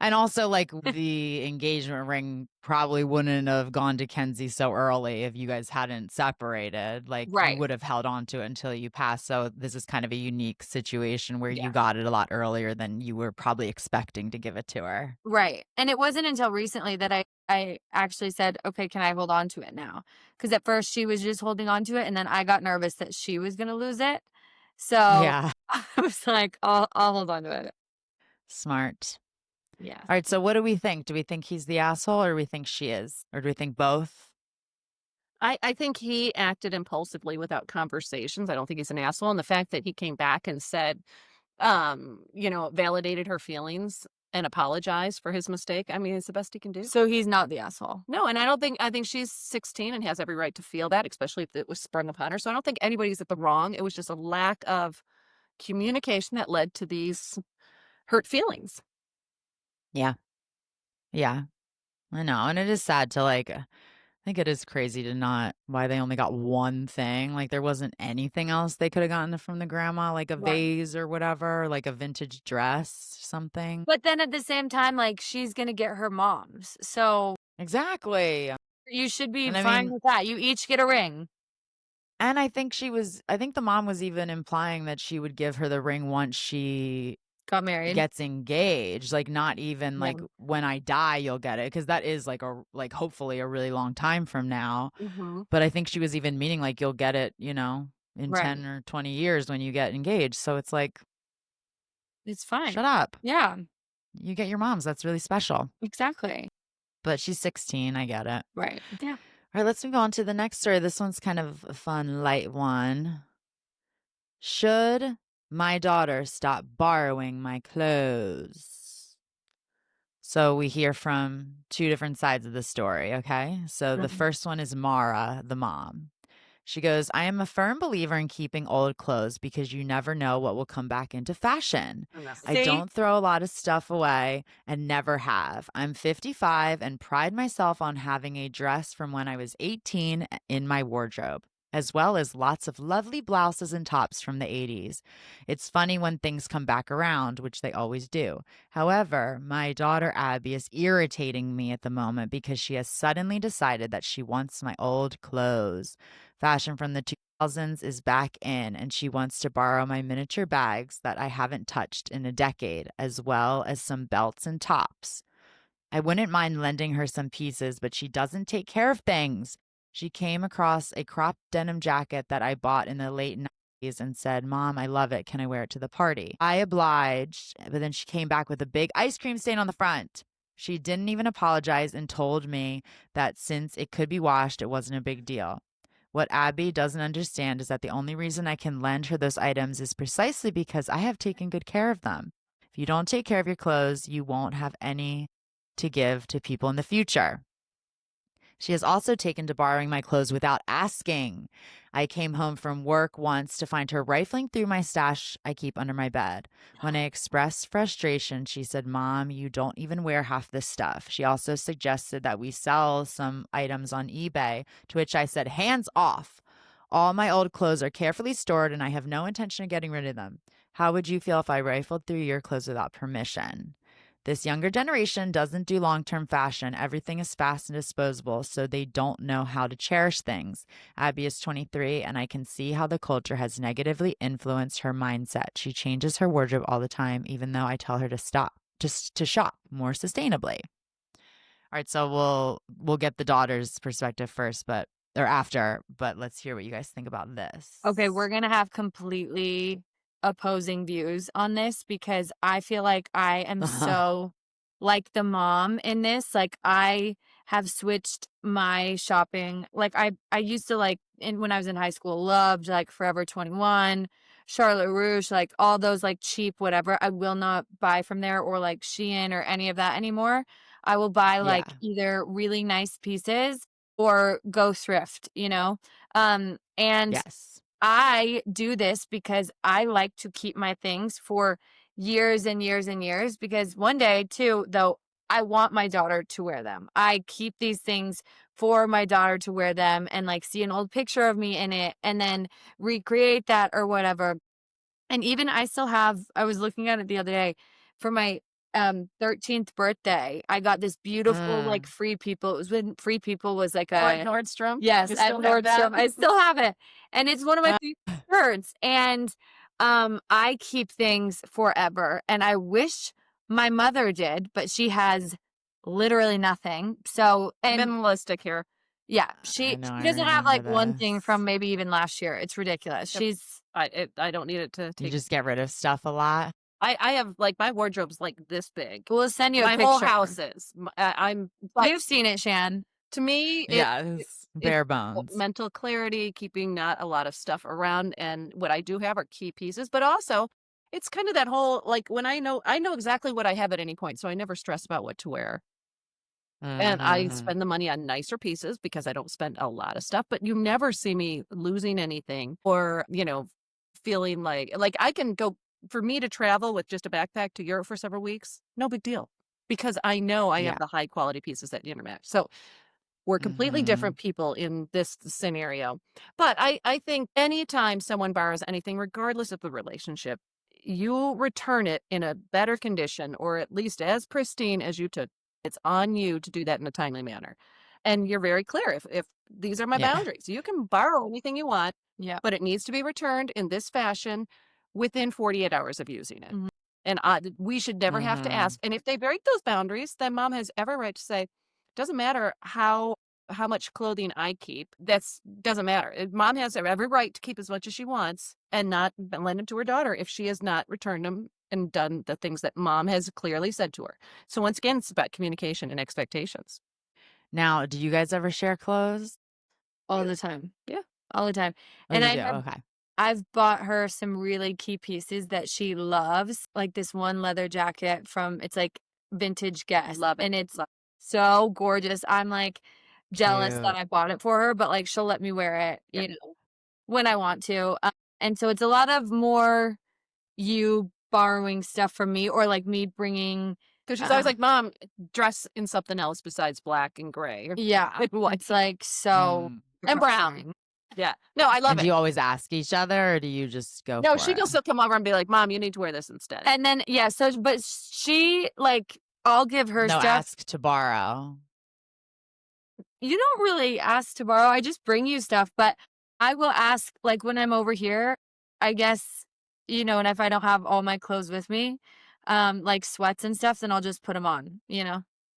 And also, like, the engagement ring probably wouldn't have gone to Kenzie so early if you guys hadn't separated. Like, you Right. would have held on to it until you passed. So, this is kind of a unique situation where you Yeah. got it a lot earlier than you were probably expecting to give it to her. Right. And it wasn't until recently that I actually said, okay, can I hold on to it now? Because at first she was just holding on to it, and then I got nervous that she was going to lose it. So Yeah. I was like, I'll hold on to it. Smart. Yeah. All right. So, what do we think? Do we think he's the asshole, or do we think she is? Or do we think both? I think he acted impulsively without conversations. I don't think he's an asshole. And the fact that he came back and said, validated her feelings and apologized for his mistake. I mean, it's the best he can do. So he's not the asshole. No, and I think she's 16 and has every right to feel that, especially if it was sprung upon her. So I don't think anybody's at the wrong. It was just a lack of communication that led to these hurt feelings. Yeah. Yeah. I know. And it is sad to like, I think it is crazy to not why they only got one thing. Like there wasn't anything else they could have gotten from the grandma, like a Right. vase or whatever, like a vintage dress, something. But then at the same time, like she's going to get her mom's. So Exactly. you should be And I fine mean, with that. You each get a ring. and I think the mom was even implying that she would give her the ring once she Got married. gets engaged, like not even Yeah. like when I die you'll get it, because that is like hopefully a really long time from now. Mm-hmm. But I think she was even meaning like you'll get it, in Right. 10 or 20 years when you get engaged. So it's like, It's fine. shut up. Yeah, You get your mom's. That's really special. exactly. But she's 16. I get it. Right. Yeah. All right, let's move on to the next story. This one's kind of a fun, light one. Should my daughter stop borrowing my clothes? So we hear from two different sides of the story, okay? So the Mhm. first one is Mara, the mom. She goes, I am a firm believer in keeping old clothes because you never know what will come back into fashion. I See? don't throw a lot of stuff away and never have. I'm 55 and pride myself on having a dress from when I was 18 in my wardrobe, as well as lots of lovely blouses and tops from the 80s. It's funny when things come back around, which they always do. However, my daughter Abby is irritating me at the moment because she has suddenly decided that she wants my old clothes. Fashion from the 2000s is back in, and she wants to borrow my miniature bags that I haven't touched in a decade, as well as some belts and tops. I wouldn't mind lending her some pieces, but she doesn't take care of things. She came across a cropped denim jacket that I bought in the late 90s and said, Mom, I love it. Can I wear it to the party? I obliged, but then she came back with a big ice cream stain on the front. She didn't even apologize and told me that since it could be washed, it wasn't a big deal. What Abby doesn't understand is that the only reason I can lend her those items is precisely because I have taken good care of them. If you don't take care of your clothes, you won't have any to give to people in the future. She has also taken to borrowing my clothes without asking. I came home from work once to find her rifling through my stash I keep under my bed. When I expressed frustration, she said, Mom, you don't even wear half this stuff. She also suggested that we sell some items on eBay, to which I said, hands off. All my old clothes are carefully stored and I have no intention of getting rid of them. How would you feel if I rifled through your clothes without permission? This younger generation doesn't do long-term fashion. Everything is fast and disposable, so they don't know how to cherish things. Abby is 23, and I can see how the culture has negatively influenced her mindset. She changes her wardrobe all the time, even though I tell her to stop, just to shop more sustainably. All right, so we'll get the daughter's perspective first, but let's hear what you guys think about this. Okay, we're going to have completely opposing views on this because I feel like I am so like the mom in this. Like I have switched my shopping. Like I used to when I was in high school, loved like Forever 21, Charlotte Russe, like all those like cheap whatever. I will not buy from there or like Shein or any of that anymore. I will buy like either really nice pieces or go thrift, and yes. I do this because I like to keep my things for years and years and years because one day too, though, I want my daughter to wear them. I keep these things for my daughter to wear them and like see an old picture of me in it and then recreate that or whatever. And even I was looking at it the other day for my 13th birthday. I got this beautiful like Free People. It was when Free People was like at Nordstrom. Yes, at Nordstrom. I still have it. And it's one of my favorite shirts. And I keep things forever. And I wish my mother did, but she has literally nothing. So minimalistic here. Yeah, she doesn't have like one thing from maybe even last year. It's ridiculous. Yep. I don't need it to take. You just get rid of stuff a lot. I have like my wardrobe's like this big. We'll send you a picture. My whole house is. You've seen it, Shan. To me, it's bare bones. Mental clarity, keeping not a lot of stuff around, and what I do have are key pieces. But also, it's kind of that whole like when I know exactly what I have at any point, so I never stress about what to wear. And I spend the money on nicer pieces because I don't spend a lot of stuff. But you never see me losing anything or feeling like I can go. For me to travel with just a backpack to Europe for several weeks, no big deal, because I know I have the high quality pieces that intermatch. So we're completely different people in this scenario. But I think anytime someone borrows anything, regardless of the relationship, you return it in a better condition or at least as pristine as you took. It's on you to do that in a timely manner. And you're very clear. If these are my boundaries, you can borrow anything you want, but it needs to be returned in this fashion within 48 hours of using it. And we should never have to ask. And if they break those boundaries, then mom has every right to say, doesn't matter how much clothing I keep. Doesn't matter. Mom has every right to keep as much as she wants and not lend them to her daughter if she has not returned them and done the things that mom has clearly said to her. So once again, it's about communication and expectations. Now, do you guys ever share clothes? All the time. Yeah. All the time. Oh, and I've bought her some really key pieces that she loves, like this one leather jacket it's like vintage Guess. Love it. And it's so gorgeous. I'm like jealous that I bought it for her, but like she'll let me wear it, when I want to. And so it's a lot of more you borrowing stuff from me or like me bringing. Because she's always like, Mom, dress in something else besides black and gray. Yeah. It's like so. And brown. Yeah. No, I love it. Do you always ask each other or do you just go No, for she it? will still come over and be like, Mom, you need to wear this instead. And then, but she, like, I'll give her stuff. Ask to borrow. You don't really ask to borrow. I just bring you stuff. But I will ask, like, when I'm over here, I guess, and if I don't have all my clothes with me, like sweats and stuff, then I'll just put them on,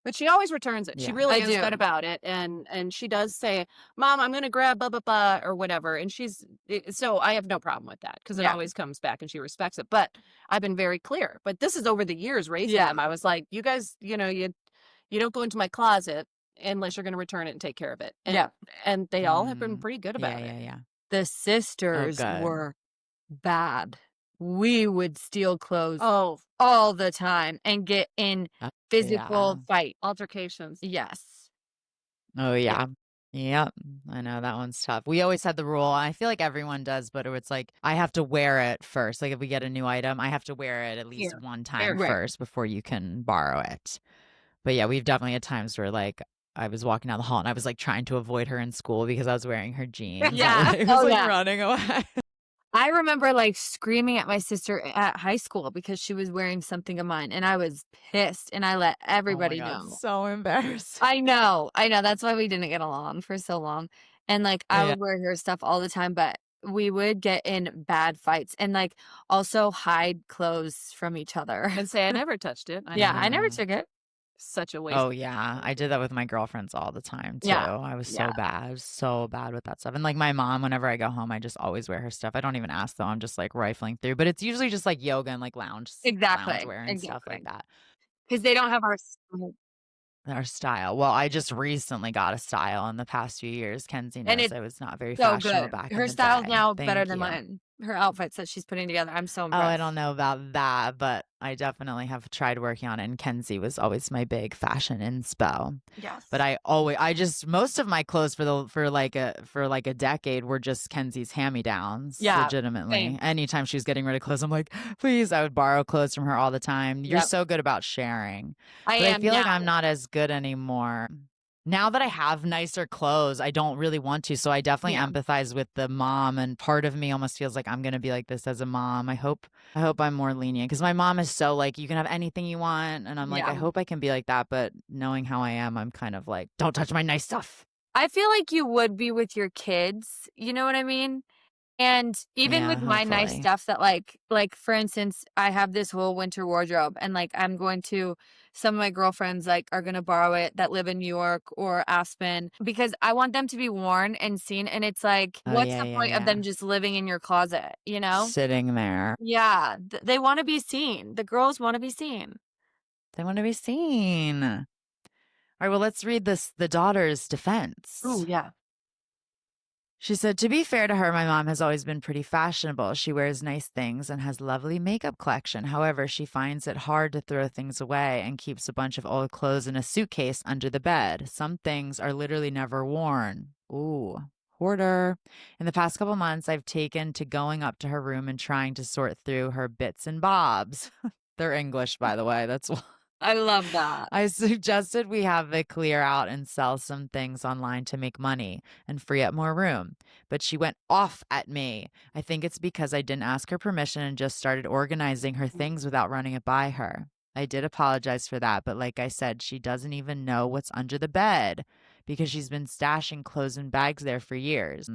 But she always returns it. Yeah. She really is do. good about it. And she does say, Mom, I'm going to grab blah, blah, blah, or whatever. And so I have no problem with that because it always comes back and she respects it. But I've been very clear. But this is over the years raising them. I was like, you guys, you don't go into my closet unless you're going to return it and take care of it. Yeah. And they all have been Mm. pretty good Yeah, about it. yeah, yeah. The Oh, sisters good. were bad. We would steal clothes Oh, all the time and get in Yeah. physical fight. altercations. Yes. Oh, yeah. Yep. I know that one's tough. We always had the rule. I feel like everyone does, but it's like I have to wear it first. Like if we get a new item, I have to wear it at least Here. one time Right. first before you can borrow it. But yeah, we've definitely had times where like I was walking down the hall and I was like trying to avoid her in school because I was wearing her jeans. Yeah. I was Oh, like yeah. running away. I remember like screaming at my sister at high school because she was wearing something of mine and I was pissed and I let Oh my everybody God, know. so embarrassing. I know. That's why we didn't get along for so long. And like I Yeah. would wear her stuff all the time, but we would get in bad fights and like also hide clothes from each other. And say, I never touched it. Yeah, I never Mm. took it. Such a waste. Oh yeah, I did that with my girlfriends all the time too. Yeah. I was Yeah. so bad with that stuff. And like my mom, whenever I go home, I just always wear her stuff. I don't even ask though. I'm just like rifling through, but it's usually just like yoga and like lounge Exactly. wear and stuff like that. Because they don't have our style. Our style. Well, I just recently got a style in the past few years. Kenzie And knows it's I was not very so fashionable good. back in Her the style's day. now better Thank than you. mine. Her outfits that she's putting together. I'm so Oh, impressed. I don't know about that, but I definitely have tried working on it. And Kenzie was always my big fashion inspo. Yes. But most of my clothes for like a decade were just Kenzie's hand-me-downs. Yeah, Legitimately. same. Anytime she was getting rid of clothes, I'm like, please, I would borrow clothes from her all the time. You're Yep. so good about sharing. I But I am feel like now. I'm not as good anymore. Now that I have nicer clothes, I don't really want to. So I definitely Yeah. empathize with the mom, and part of me almost feels like I'm going to be like this as a mom. I hope I'm more lenient because my mom is so like, you can have anything you want. And I'm like, I Yeah. hope I can be like that. But knowing how I am, I'm kind of like, don't touch my nice stuff. I feel like you would be with your kids, you know what I mean? And even Yeah, with my nice hopefully. stuff that like for instance, I have this whole winter wardrobe and like I'm going to some of my girlfriends like are going to borrow it that live in New York or Aspen because I want them to be worn and seen and it's like Oh, what's yeah, the yeah, point of them yeah. just living in your closet, you know? Sitting there. Yeah, they want to be seen. The girls want to be seen. They want to be seen. All right, well, let's read the daughter's defense. Oh, yeah. She said, to be fair to her, my mom has always been pretty fashionable. She wears nice things and has lovely makeup collection. However, she finds it hard to throw things away and keeps a bunch of old clothes in a suitcase under the bed. Some things are literally never worn. Ooh, hoarder. In the past couple months, I've taken to going up to her room and trying to sort through her bits and bobs. They're English, by the way. That's why. I love that. I suggested we have it clear out and sell some things online to make money and free up more room. But she went off at me. I think it's because I didn't ask her permission and just started organizing her things without running it by her. I did apologize for that, but like I said, she doesn't even know what's under the bed because she's been stashing clothes and bags there for years.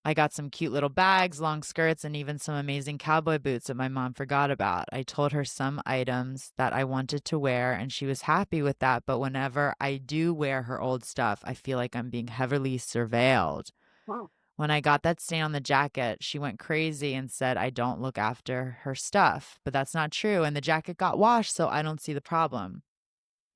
I got some cute little bags, long skirts, and even some amazing cowboy boots that my mom forgot about. I told her some items that I wanted to wear, and she was happy with that. But whenever I do wear her old stuff, I feel like I'm being heavily surveilled. Wow. When I got that stain on the jacket, she went crazy and said I don't look after her stuff. But that's not true, and the jacket got washed, so I don't see the problem.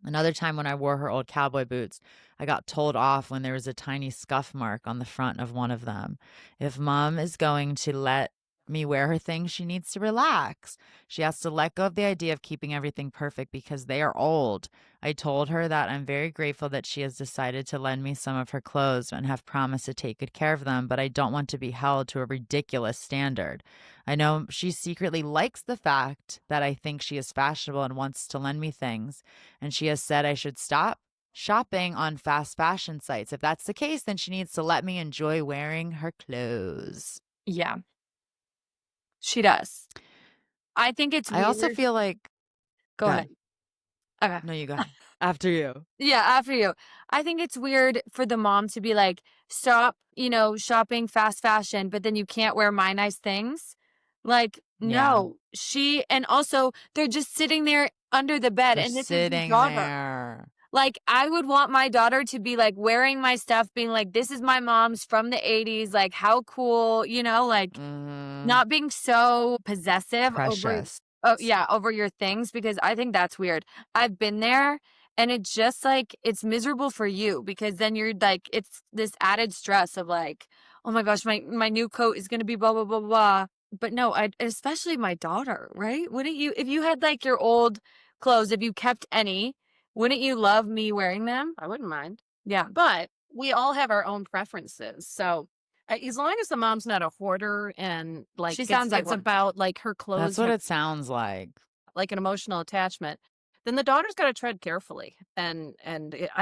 Another time when I wore her old cowboy boots, I got told off when there was a tiny scuff mark on the front of one of them. If mom is going to let me wear her things, she needs to relax. She has to let go of the idea of keeping everything perfect because they are old. I told her that I'm very grateful that she has decided to lend me some of her clothes and have promised to take good care of them, but I don't want to be held to a ridiculous standard. I know she secretly likes the fact that I think she is fashionable and wants to lend me things, and she has said I should stop shopping on fast fashion sites. If that's the case, then she needs to let me enjoy wearing her clothes. Yeah. She does. I think it's I weird. also feel like Go ahead. Okay. No, you go ahead. After you. Yeah, after you. I think it's weird for the mom to be like, stop, shopping fast fashion, but then you can't wear my nice things. Like, Yeah. no, and also they're just sitting there under the bed They're and this is sitting your daughter. there. Like, I would want my daughter to be like wearing my stuff, being like, this is my mom's from the 80s. Like, how cool, not being so possessive Precious. over your things because I think that's weird. I've been there And it's just like, it's miserable for you because then you're like, it's this added stress of like, oh my gosh, my new coat is going to be blah, blah, blah, blah. But no, especially my daughter, right? Wouldn't you, if you had like your old clothes, if you kept any, wouldn't you love me wearing them? I wouldn't mind. Yeah. But we all have our own preferences. So as long as the mom's not a hoarder and like She sounds like it's one. about like her clothes That's what it sounds like. like an emotional attachment, then the daughter's got to tread carefully. I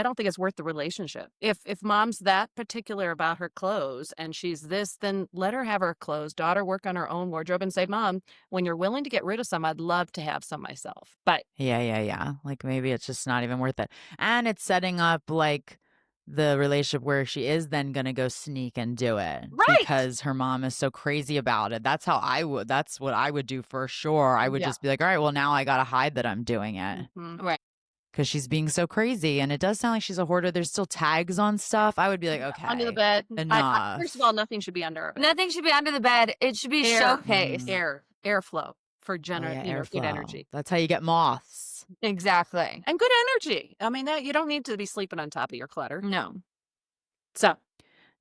don't think it's worth the relationship. If mom's that particular about her clothes and she's this, then let her have her clothes. Daughter work on her own wardrobe and say, Mom, when you're willing to get rid of some, I'd love to have some myself. But Yeah. Like maybe it's just not even worth it. And it's setting up like the relationship where she is then going to go sneak and do it right. because her mom is so crazy about it. That's what I would do for sure. I would Yeah. just be like, all right, well, now I got to hide that I'm doing it. Right. Because she's being so crazy. And it does sound like she's a hoarder. There's still tags on stuff. I would be like, okay. Under the bed. Enough. First of all, nothing should be under. Nothing should be under the bed. It should be showcased. Airflow for Oh, good energy. That's how you get moths. Exactly. And good energy. I mean, that you don't need to be sleeping on top of your clutter. No. So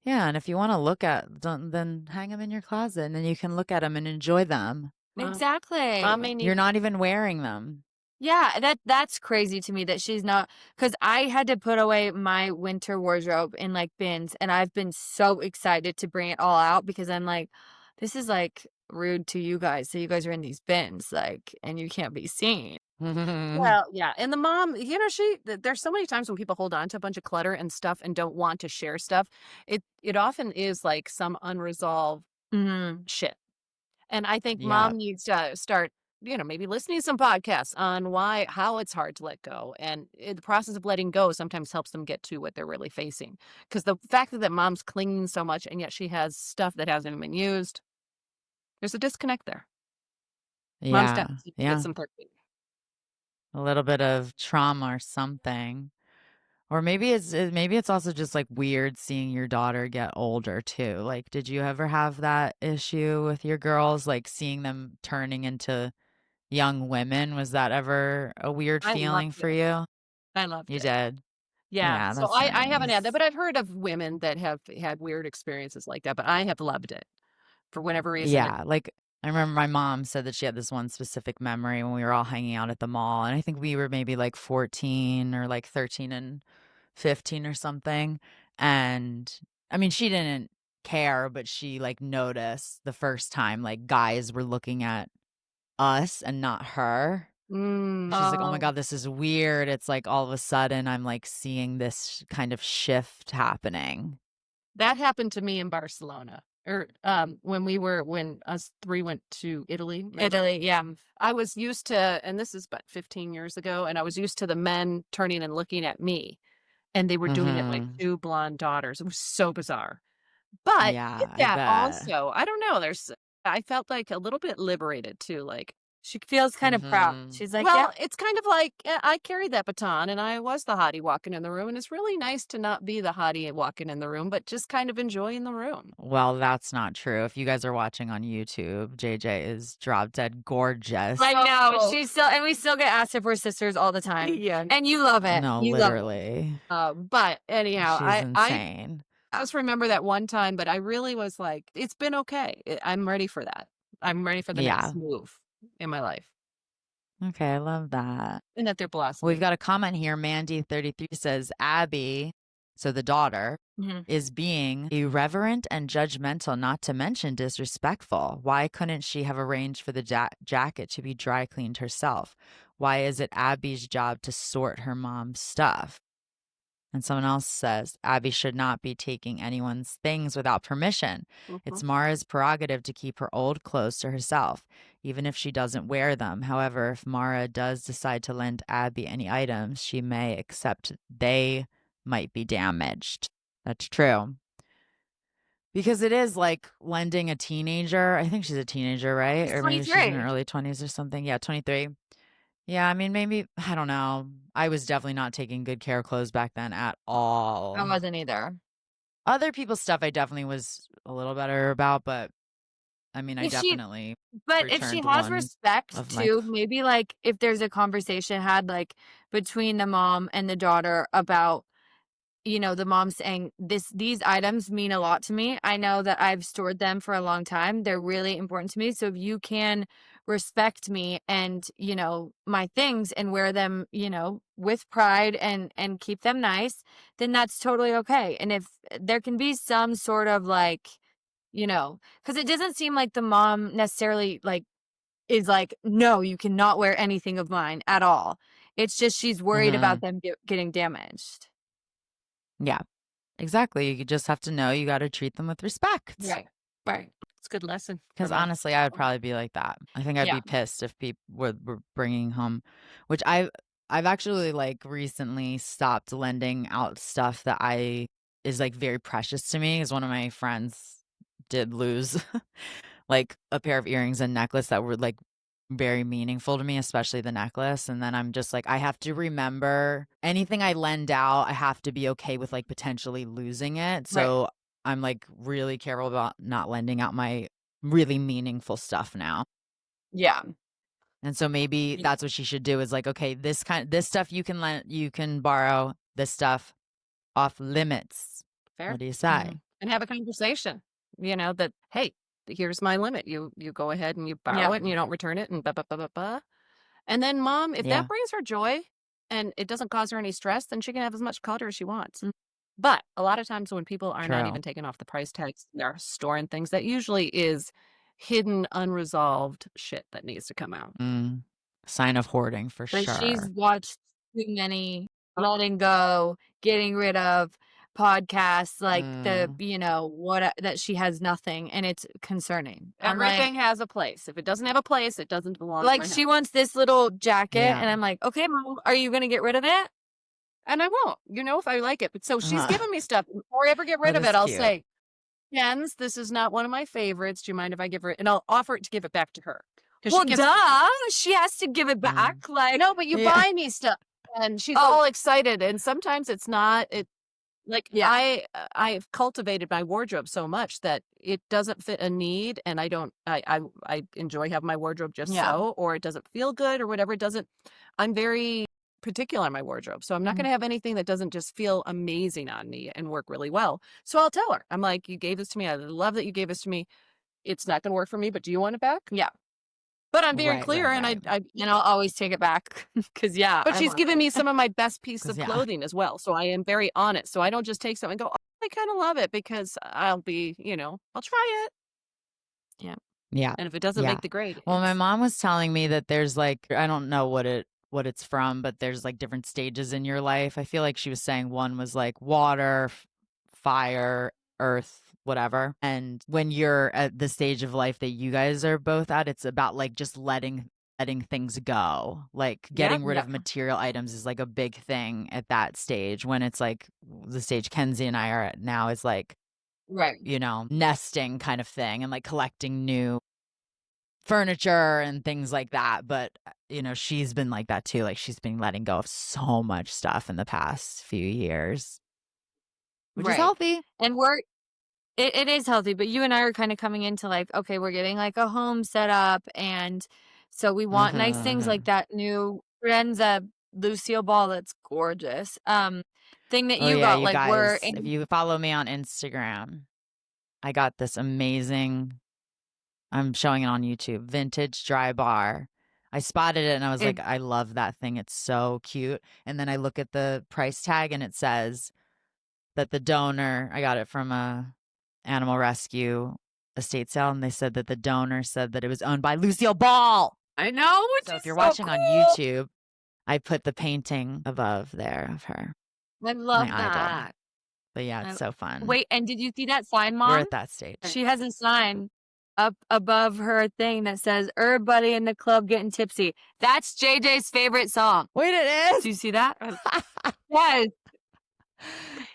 Yeah, and if you want to look at them, then hang them in your closet, and then you can look at them and enjoy them. Exactly. Mom may need You're not even wearing them. Yeah, that's crazy to me that she's not, because I had to put away my winter wardrobe in like bins, and I've been so excited to bring it all out because I'm like, this is like rude to you guys. So you guys are in these bins, like, and you can't be seen. Well, yeah. And the mom, there's so many times when people hold on to a bunch of clutter and stuff and don't want to share stuff. It often is like some unresolved shit. And I think mom needs to start, maybe listening to some podcasts on how it's hard to let go. And the process of letting go sometimes helps them get to what they're really facing. Because the fact that mom's clinging so much and yet she has stuff that hasn't even been used, there's a disconnect there. Mom's got to get some therapy. A little bit of trauma or something. Or maybe it's also just like weird seeing your daughter get older too. Like, did you ever have that issue with your girls, like seeing them turning into young women? Was that ever a weird feeling for you? I loved You it. did? Yeah. So that's I haven't had that, nice. but I've heard of women that have had weird experiences like that, but I have loved it for whatever reason. Yeah, like I remember my mom said that she had this one specific memory when we were all hanging out at the mall, and I think we were maybe like 14 or like 13 and 15 or something. And I mean, she didn't care, but she like noticed the first time like guys were looking at us and not her. She's like, oh my God, this is weird. It's like all of a sudden I'm like seeing this kind of shift happening. That happened to me in Barcelona. Or when us three went to Italy. Italy, yeah. I was used to, and this is about 15 years ago, and I was used to the men turning and looking at me. And they were doing it like two blonde daughters. It was so bizarre. But with that also, I don't know, I felt like a little bit liberated too. Like, she feels kind of proud. She's like, well, it's kind of like I carried that baton and I was the hottie walking in the room. And it's really nice to not be the hottie walking in the room, but just kind of enjoying the room. Well, that's not true. If you guys are watching on YouTube, JJ is drop dead gorgeous. I know. And we still get asked if we're sisters all the time. Yeah. And you love it. No, you literally. But anyhow, she's insane. I just remember that one time, but I really was like, it's been okay. I'm ready for that. I'm ready for the next move in my life. Okay, I love that. And that they're blossoming. We've got a comment here. Mandy33 says, Abby, so the daughter, is being irreverent and judgmental, not to mention disrespectful. Why couldn't she have arranged for the jacket to be dry cleaned herself? Why is it Abby's job to sort her mom's stuff? And someone else says, Abby should not be taking anyone's things without permission. It's Mara's prerogative to keep her old clothes to herself, even if she doesn't wear them. However, if Mara does decide to lend Abby any items, she may accept they might be damaged. That's true. Because it is like lending a teenager. I think she's a teenager, right? She's or maybe 23. she's in her early 20s or something. Yeah, 23. Yeah, I mean, maybe, I don't know. I was definitely not taking good care of clothes back then at all. I wasn't either. Other people's stuff I definitely was a little better about, but I mean, I definitely But if she returned has one respect of my too, maybe, like, if there's a conversation had, like, between the mom and the daughter about, the mom saying, "These items mean a lot to me. I know that I've stored them for a long time. They're really important to me. So if you can respect me and, my things and wear them, with pride and keep them nice, then that's totally okay." And if there can be some sort of like, because it doesn't seem like the mom necessarily like is like, "No, you cannot wear anything of mine at all." It's just she's worried Mhm. about them getting damaged. Yeah, exactly. You just have to know you gotta treat them with respect. Right. Right. It's a good lesson Because from a honestly, I would probably be like that. I think I'd Yeah. be pissed if people were bringing home, which I've actually like recently stopped lending out stuff that I is like very precious to me. Because one of my friends did lose like a pair of earrings and necklace that were like very meaningful to me, especially the necklace. And then I'm just like, I have to remember anything I lend out, I have to be okay with like potentially losing it. Right. So I'm like really careful about not lending out my really meaningful stuff now. Yeah. And so maybe Yeah. that's what she should do is like, okay, this stuff you can you can borrow, this stuff off limits. fair. What do you say? Mhm. And have a conversation, that, "Hey, here's my limit. You go ahead and you borrow Yeah. it and you don't return it and blah, blah, blah, blah, blah." And then mom, if Yeah. that brings her joy and it doesn't cause her any stress, then she can have as much clutter as she wants. Mm. But a lot of times when people are not True. even taking off the price tags, they're storing things that usually is hidden, unresolved shit that needs to come out. Mm. Sign of hoarding for But she's sure. watched too many letting go, getting rid of podcasts, like the, Mm. what that she has nothing, and it's concerning. I'm like, Everything has a place. If it doesn't have a place, it doesn't belong in like my she house. wants this little jacket, Yeah. and I'm like, okay, mom, are you gonna get rid of it? And I won't, if I like it. But so she's Uh-huh. given me stuff. Before I ever get rid That of is it, I'll cute. say, "Jens, this is not one of my favorites. Do you mind if I give her?" And I'll offer it to give it back to her. Well, duh, she has to give it back. Like, No, but you Yeah. buy me stuff, and she's Oh. all excited, and sometimes it's not. Like, Yeah. I've cultivated my wardrobe so much that it doesn't fit a need, and I enjoy having my wardrobe just Yeah. so, or it doesn't feel good or whatever. It doesn't. I'm very particular in my wardrobe, so I'm not Mhm. gonna have anything that doesn't just feel amazing on me and work really well. So I'll tell her, I'm like, "You gave this to me. I love that you gave this to me. It's not gonna work for me, but do you want it back?" Yeah. But I'm very Right, clear, right, and right. And I'll always take it back because But I she's want given it. me some of my best pieces 'Cause of yeah. clothing as well, so I am very on it. So I don't just take something and go, "Oh, I kinda love it," because I'll be, I'll try it, Yeah. and if it doesn't Yeah. make the grade, Well, my it's mom was telling me that there's like I don't know what it's from, but there's like different stages in your life. I feel like she was saying one was like water, fire, earth, whatever. And when you're at the stage of life that you guys are both at, it's about like just letting things go. Like getting rid Yeah. of material items is like a big thing at that stage. When it's like the stage Kenzie and I are at now is like, Right. nesting kind of thing and like collecting new furniture and things like that. But, she's been like that too. Like she's been letting go of so much stuff in the past few years, which is Right. healthy. And it is healthy, but you and I are kind of coming into like, okay, we're getting like a home set up, and so we want nice things like Mhm. that new Renza Lucille ball that's gorgeous. Thing that Oh, you yeah, got, you like we're guys, if in. you follow me on Instagram, I got this amazing, I'm showing it on YouTube, vintage dry bar. I spotted it and I was It, like, I love that thing. It's so cute. And then I look at the price tag and it says that the donor, I got it from a animal rescue estate sale, and they said that the donor said that it was owned by Lucille Ball. I know, which So is if you're so watching on cool. YouTube, I put the painting above there of her, I love my idol. that. But yeah, it's so fun. Wait, and did you see that sign, We're Mom? at that stage. She has a sign up above her thing that says "Everybody in the club getting tipsy." That's JJ's favorite song. Wait, it is? Do you see that? Yes.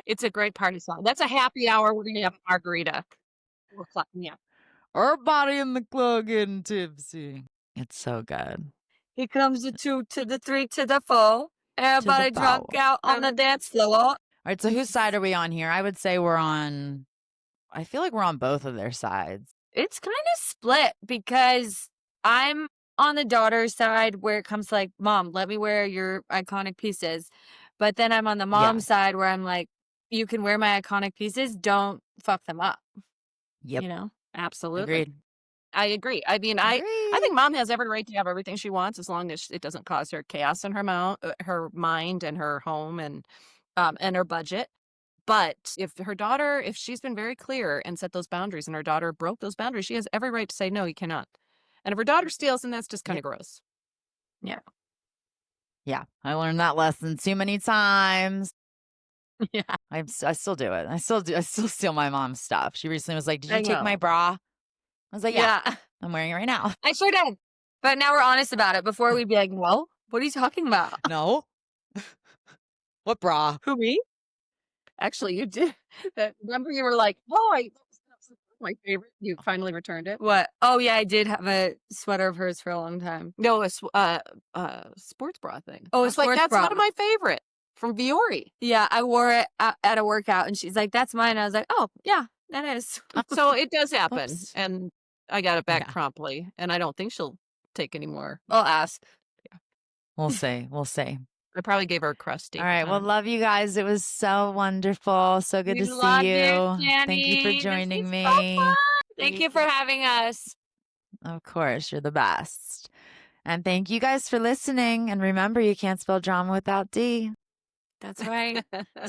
it's a great party song. That's a happy hour. We're gonna have a margarita. 4:00, yeah. Everybody in the club getting tipsy. It's so good. Here comes the 2 to the 3 to the 4. Everybody drunk four. out on the dance floor. All right, so whose side are we on here? I would say I feel like we're on both of their sides. It's kind of split because I'm on the daughter's side where it comes to like, Mom, let me wear your iconic pieces. But then I'm on the Yeah. mom side where I'm like, you can wear my iconic pieces. Don't fuck them up. Yep. You know? Absolutely. Agreed. I agree. I mean, I Agreed. think mom has every right to have everything she wants as long as it doesn't cause her chaos in her mind and her home and her budget. But if she's been very clear and set those boundaries and her daughter broke those boundaries, she has every right to say, no, you cannot. And if her daughter steals, then that's just kind of gross. Yeah. Yeah. I learned that lesson too many times. Yeah. I still do it. I still steal my mom's stuff. She recently was like, "Did I you take my know. bra?" I was like, "Yeah, Yeah. I'm wearing it right now." I sure did. But now we're honest about it. Before we'd be like, well, what are you talking about? No. What bra? Who, me? Actually, you did. Remember you were like, oh, that's my favorite. You finally returned it. What? Oh, yeah, I did have a sweater of hers for a long time. No, a sports bra thing. Oh, I a was like, sports that's bra. one of my favorite from Viore. Yeah, I wore it at a workout, and she's like, that's mine. I was like, oh, yeah, that is. So it does happen. Oops. And I got it back Yeah. promptly. And I don't think she'll take any more. I'll ask. We'll see. We'll see. I probably gave her a crusty. All right. Well, love you guys. It was so wonderful. So good We to see love you. Jenny. Thank you for This joining was me. so fun. Thank you for having us. Of course, you're the best. And thank you guys for listening. And remember, you can't spell drama without D. That's right.